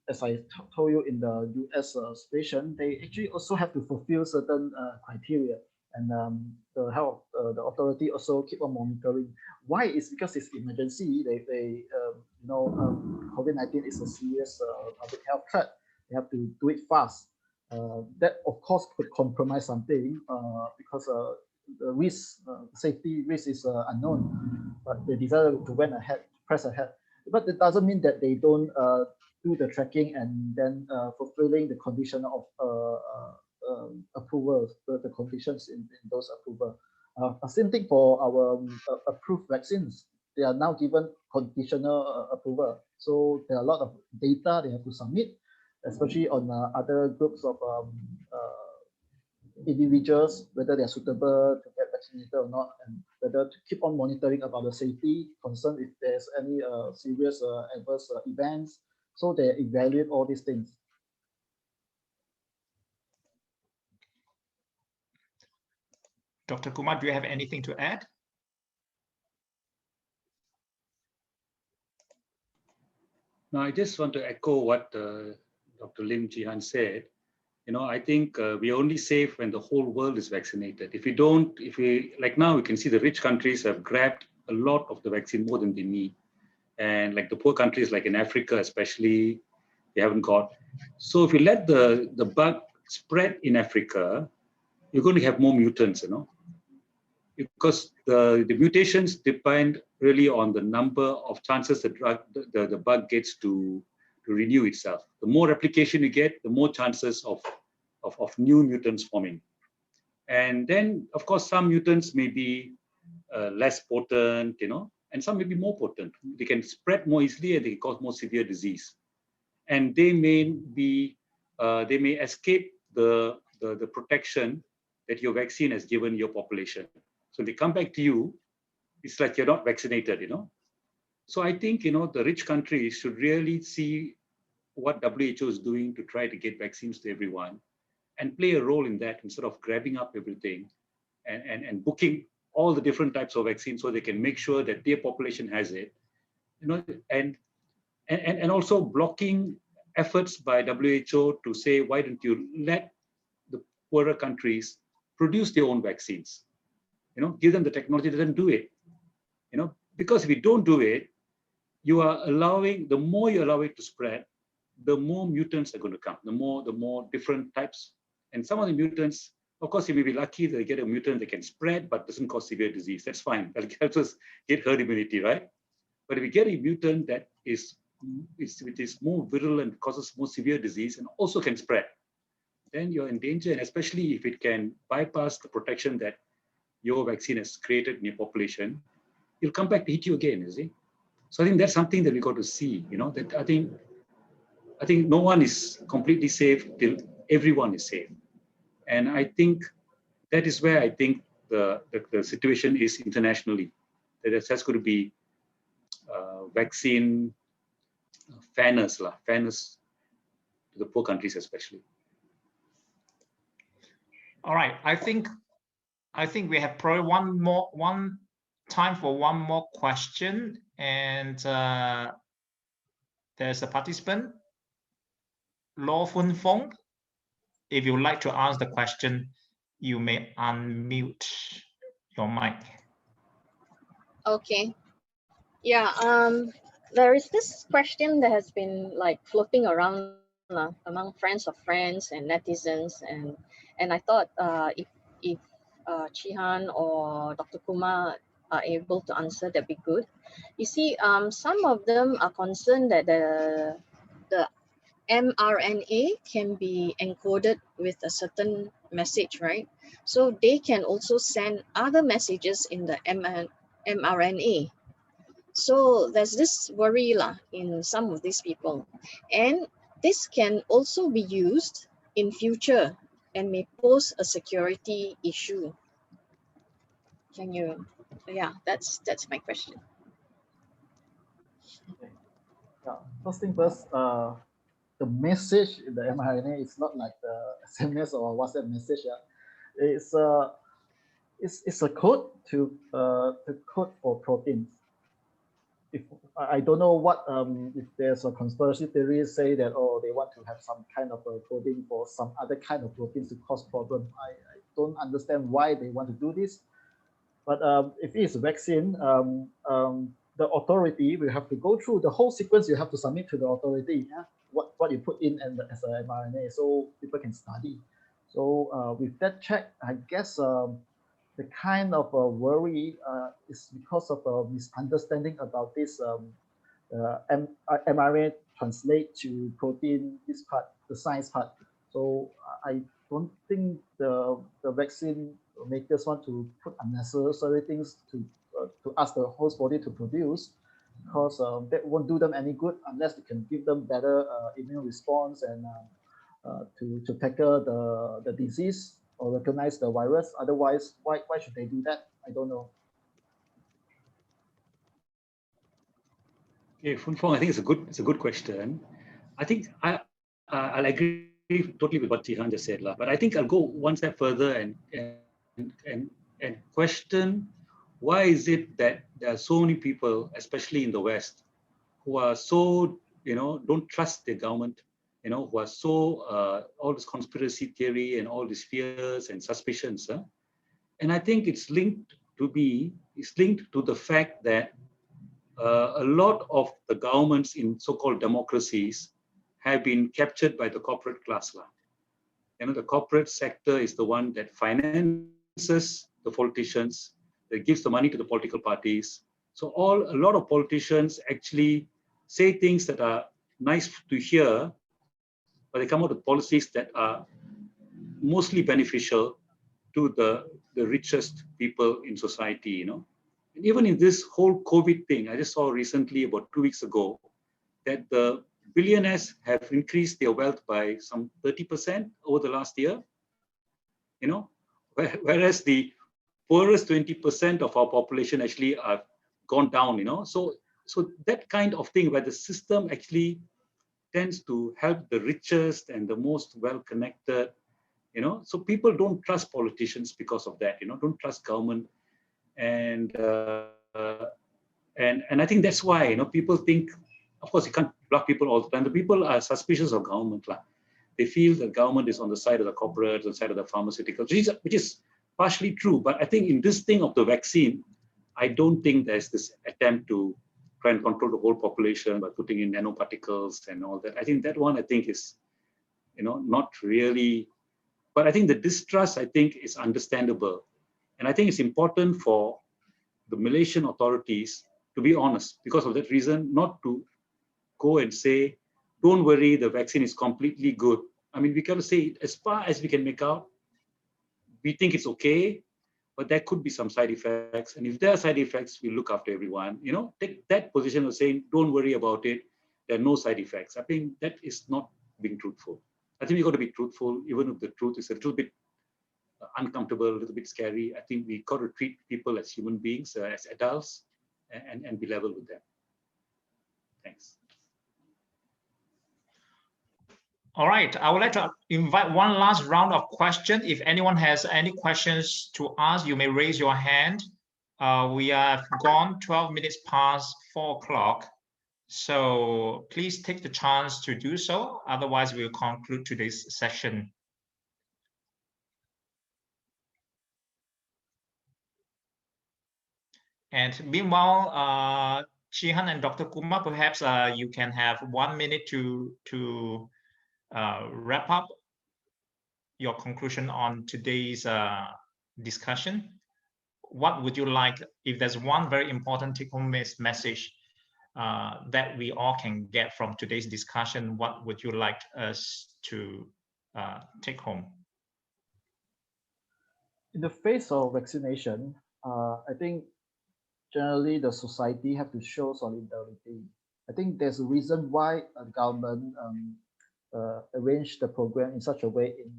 as I told you in the US station, they actually also have to fulfill certain criteria, and the health the authority also keep on monitoring. Why? It's because it's emergency. They COVID-19 is a serious public health threat. They have to do it fast. That of course could compromise something because the risk, safety risk is unknown, but they decided to press ahead. But it doesn't mean that they don't do the tracking and then fulfilling the condition of approval, the conditions in those approval. Same thing for our approved vaccines. They are now given conditional approval. So there are a lot of data they have to submit, especially on other groups of individuals, whether they're suitable to get vaccinated or not, and whether to keep on monitoring about the safety concern if there's any serious adverse events. So they evaluate all these things.
Dr. Kumar, do you have anything to add?
Now, I just want to echo what Dr. Lim Jihan said. I think we're only safe when the whole world is vaccinated. If we like now, we can see the rich countries have grabbed a lot of the vaccine, more than they need. And like the poor countries, like in Africa especially, they haven't got. So if you let the bug spread in Africa, you're going to have more mutants, because the mutations depend really on the number of chances the bug gets to renew itself. The more replication you get, the more chances of new mutants forming. And then, of course, some mutants may be less potent, and some may be more potent. They can spread more easily and they can cause more severe disease. And they may escape the protection that your vaccine has given your population. So they come back to you, it's like you're not vaccinated, So I think, the rich countries should really see what WHO is doing to try to get vaccines to everyone and play a role in that instead of grabbing up everything and booking all the different types of vaccines so they can make sure that their population has it, and also blocking efforts by WHO to say, why don't you let the poorer countries produce their own vaccines? Give them the technology, let them do it. Because if you don't do it, you are allowing, the more you allow it to spread, the more mutants are going to come, the more different types. And some of the mutants, of course, you may be lucky that they get a mutant that can spread, but doesn't cause severe disease. That's fine. That helps us get herd immunity, right? But if you get a mutant that is more virulent, causes more severe disease, and also can spread, then you're in danger, and especially if it can bypass the protection that your vaccine has created in your population, it'll come back to hit you again, you see? So I think that's something that we got to see, that I think no one is completely safe till everyone is safe. And I think that is where I think the situation is internationally. That there's going to be vaccine fairness to the poor countries especially.
All right, I think we have probably one time for one more question, and there's a participant, Lo Fun Fong. If you would like to ask the question, you may unmute your mic.
Okay. Yeah. There is this question that has been like floating around among friends of friends and netizens, and I thought if Chihan or Dr. Kumar are able to answer, that'd be good. You see, some of them are concerned that the mRNA can be encoded with a certain message, right? So they can also send other messages in the mRNA. So there's this worry in some of these people. And this can also be used in future and may pose a security issue. Can you, yeah, that's my question.
Okay. Yeah. First thing first, the message in the mRNA is not like the SMS or WhatsApp message. Yeah. It's a code to code for proteins. If I don't know what if there's a conspiracy theory say that they want to have some kind of a coding for some other kind of proteins to cause problem. I don't understand why they want to do this. But if it's a vaccine, the authority will have to go through the whole sequence. You have to submit to the authority what you put in as an mRNA, so people can study. So with that check, I guess the kind of worry is because of a misunderstanding about this mRNA translate to protein, this part, the science part. So I don't think the vaccine makers want to put unnecessary things to ask the host body to produce, because that won't do them any good unless we can give them better immune response and to tackle the disease or recognize the virus. Otherwise, why should they do that? I don't know.
Okay, Fun Fong, I think it's a good question. I think I'll agree totally with what Jihan just said, but I think I'll go one step further and question why is it that there are so many people, especially in the West, who are so don't trust the government, who are so, all this conspiracy theory and all these fears and suspicions. And I think it's linked to the fact that a lot of the governments in so-called democracies have been captured by the corporate class. The corporate sector is the one that finances the politicians, that gives the money to the political parties. So a lot of politicians actually say things that are nice to hear, but they come out with policies that are mostly beneficial to the richest people in society. And even in this whole COVID thing, I just saw recently, about 2 weeks ago, that the billionaires have increased their wealth by some 30% over the last year, whereas the poorest 20% of our population actually are gone down, So that kind of thing, where the system actually tends to help the richest and the most well-connected, so people don't trust politicians because of that, don't trust government. And I think that's why, people think, of course, you can't block people all the time. The people are suspicious of government. They feel that government is on the side of the corporates, on the side of the pharmaceuticals, which is partially true. But I think in this thing of the vaccine, I don't think there's this attempt to try and control the whole population by putting in nanoparticles and all that. I think that one, is, not really. But I think the distrust, is understandable. And I think it's important for the Malaysian authorities to be honest, because of that reason, not to go and say, don't worry, the vaccine is completely good. I mean, we got to say, as far as we can make out, we think it's okay, but there could be some side effects. And if there are side effects, we look after everyone. Take that position of saying, don't worry about it, there are no side effects. I think that is not being truthful. I think we got to be truthful, even if the truth is a little bit uncomfortable, a little bit scary. I think we got to treat people as human beings, as adults, and be level with them. Thanks.
All right, I would like to invite one last round of questions. If anyone has any questions to ask, you may raise your hand. We have gone 12 minutes past 4 o'clock. So please take the chance to do so. Otherwise, we'll conclude today's session. And meanwhile, Chihan and Dr. Kumar, perhaps you can have 1 minute to wrap up your conclusion on today's discussion. What would you like, if there's one very important take-home message that we all can get from today's discussion, what would you like us to take home?
In the face of vaccination, I think generally the society have to show solidarity. I think there's a reason why the government arranged the program in such a way in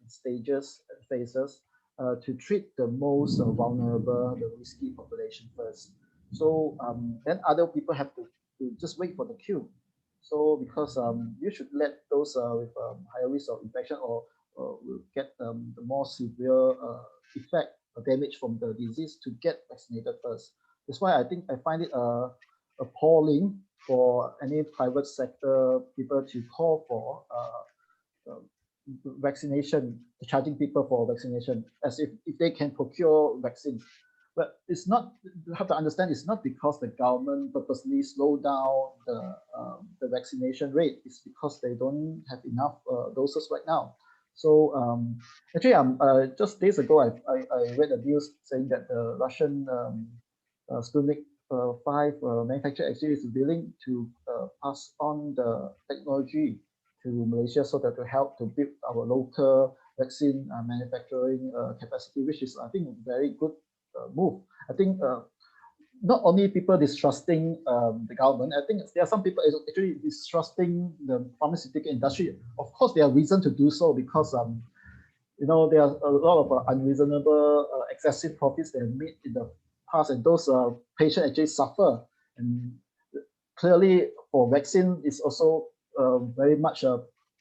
stages and phases to treat the most vulnerable, the risky population first. So then other people have to just wait for the queue. So because you should let those with higher risk of infection or will get the more severe effect or damage from the disease to get vaccinated first. That's why I find it appalling for any private sector people to call for vaccination, charging people for vaccination as if they can procure vaccine. But it's not, you have to understand, it's not because the government purposely slowed down the vaccination rate. It's because they don't have enough doses right now. So actually, just days ago, I read the news saying that the Russian Sputnik 5 manufacturer actually is willing to pass on the technology to Malaysia so that to help to build our local vaccine manufacturing capacity, which is, I think, a very good move. I think not only people distrusting the government, I think there are some people actually distrusting the pharmaceutical industry. Of course, there are reasons to do so because there are a lot of unreasonable excessive profits they have made in the past, and those patients actually suffer. And clearly, for vaccine, it's also very much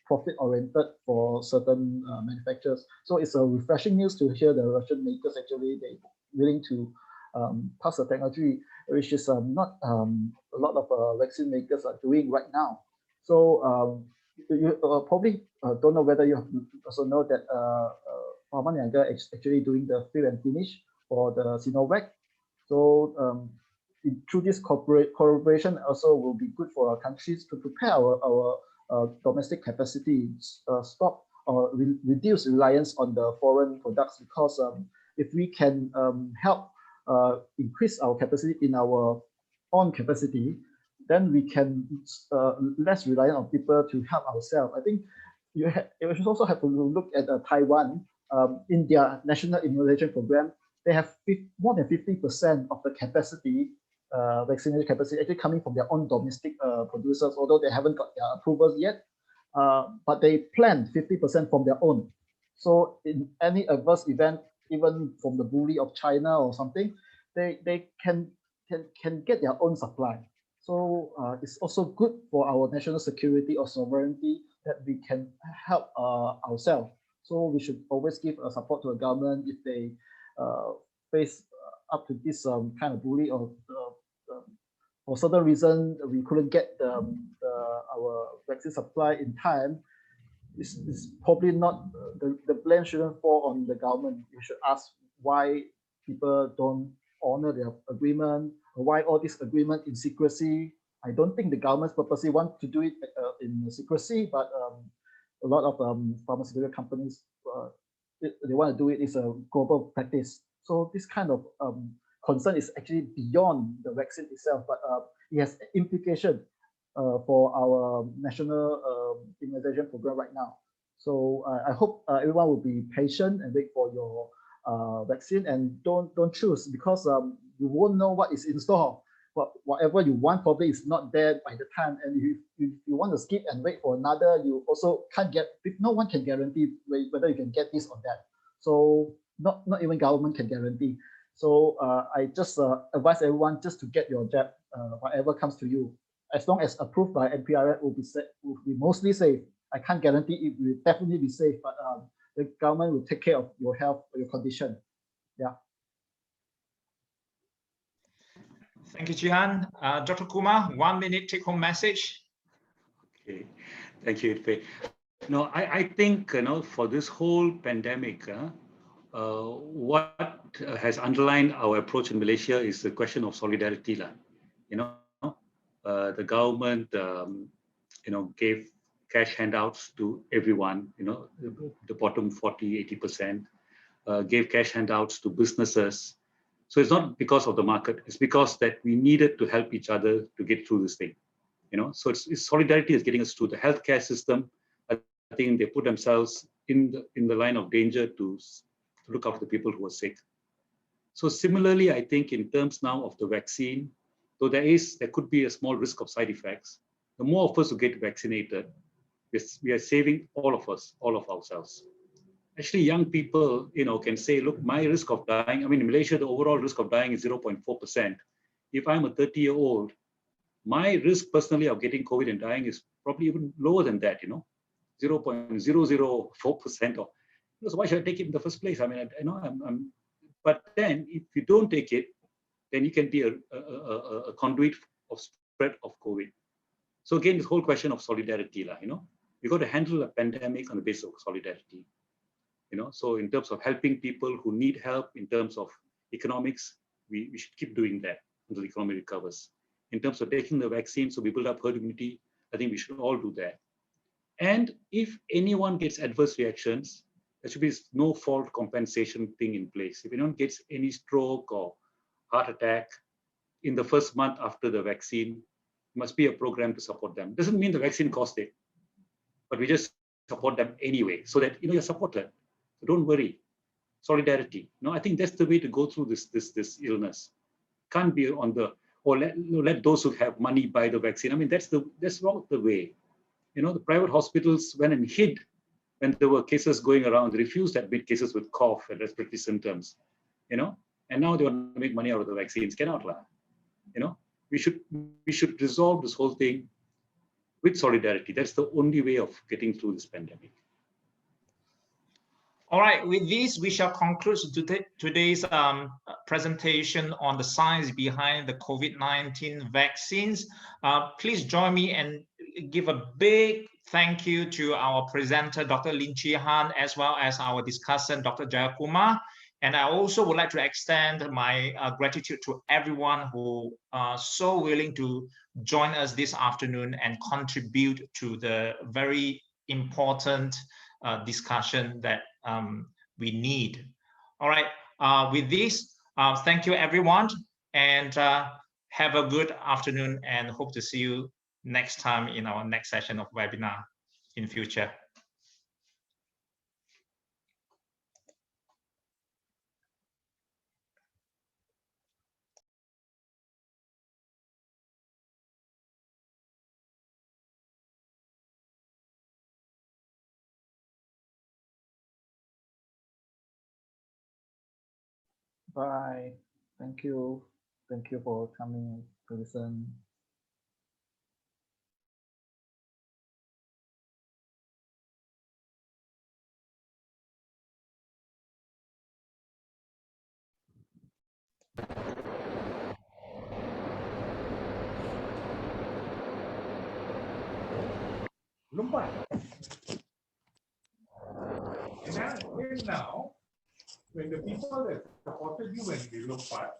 profit-oriented for certain manufacturers. So it's a refreshing news to hear the Russian makers actually they willing to pass the technology, which is not a lot of vaccine makers are doing right now. So you probably don't know whether you have also know that Mrna is actually doing the fill and finish for the Sinovac. So through this collaboration also will be good for our countries to prepare our domestic capacity, stop or reduce reliance on the foreign products, because if we can help increase our capacity in our own capacity, then we can less reliant on people to help ourselves. I think you should also have to look at Taiwan. In their National Immunization Programme, they have more than 50% of the capacity, vaccination capacity, actually coming from their own domestic producers, although they haven't got their approvals yet. But they plan 50% from their own. So in any adverse event, even from the bully of China or something, they can get their own supply. So it's also good for our national security or sovereignty that we can help ourselves. So we should always give support to the government if they face up to this kind of bully, or for certain reason we couldn't get our vaccine supply in time. It's probably not, the blame shouldn't fall on the government. You should ask why people don't honor their agreement, or why all this agreement in secrecy. I don't think the government purposely want to do it in secrecy, but a lot of pharmaceutical companies, they want to do it. It's a global practice. So this kind of concern is actually beyond the vaccine itself, but it has implication for our national immunization program right now. So I hope everyone will be patient and wait for your vaccine, and don't choose, because you won't know what is in store. Whatever you want probably is not there by the time, and if you want to skip and wait for another, you also can't get. No one can guarantee whether you can get this or that. So not even government can guarantee. So I just advise everyone just to get your jab, whatever comes to you, as long as approved by NPRF, will be mostly safe. I can't guarantee it will definitely be safe, but the government will take care of your health or your condition. Yeah.
Thank you, Jihan. Dr. Kumar, 1 minute take-home message.
Okay, thank you, Itfei. No, I think for this whole pandemic, what has underlined our approach in Malaysia is the question of solidarity, the government, gave cash handouts to everyone. The bottom 40-80%, gave cash handouts to businesses. So it's not because of the market, it's because that we needed to help each other to get through this thing. So it's solidarity is getting us through. The healthcare system, I think they put themselves in the line of danger to look after the people who are sick. So similarly, I think in terms now of the vaccine, though there could be a small risk of side effects, the more of us who get vaccinated, we are saving all of ourselves. Actually, young people, can say, look, my risk of dying, in Malaysia, the overall risk of dying is 0.4%. If I'm a 30-year-old, my risk personally of getting COVID and dying is probably even lower than that, 0.004%. So why should I take it in the first place? But then if you don't take it, then you can be a conduit of spread of COVID. So again, this whole question of solidarity, we got to handle a pandemic on the basis of solidarity. So in terms of helping people who need help, in terms of economics, we should keep doing that until the economy recovers. In terms of taking the vaccine, so we build up herd immunity, I think we should all do that. And if anyone gets adverse reactions, there should be no fault compensation thing in place. If anyone gets any stroke or heart attack in the first month after the vaccine, there must be a program to support them. Doesn't mean the vaccine cost it, but we just support them anyway, so that you're supported. So don't worry. Solidarity. I think that's the way to go through this illness. Can't be on the let those who have money buy the vaccine. That's not the way. The private hospitals went and hid when there were cases going around. They refused to admit cases with cough and respiratory symptoms. And now they want to make money out of the vaccines. Cannot lie. We should resolve this whole thing with solidarity. That's the only way of getting through this pandemic.
All right, with this, we shall conclude today's presentation on the science behind the COVID-19 vaccines. Please join me give a big thank you to our presenter, Dr. Lin Chi Han, as well as our discussant, Dr. Jayakumar. And I also would like to extend my gratitude to everyone who are so willing to join us this afternoon and contribute to the very important discussion that we need. All right, with this, thank you everyone, and have a good afternoon, and hope to see you next time in our next session of webinar in future.
Bye. Thank you. Thank you for coming to listen.
And now, when the people that supported you when they look back,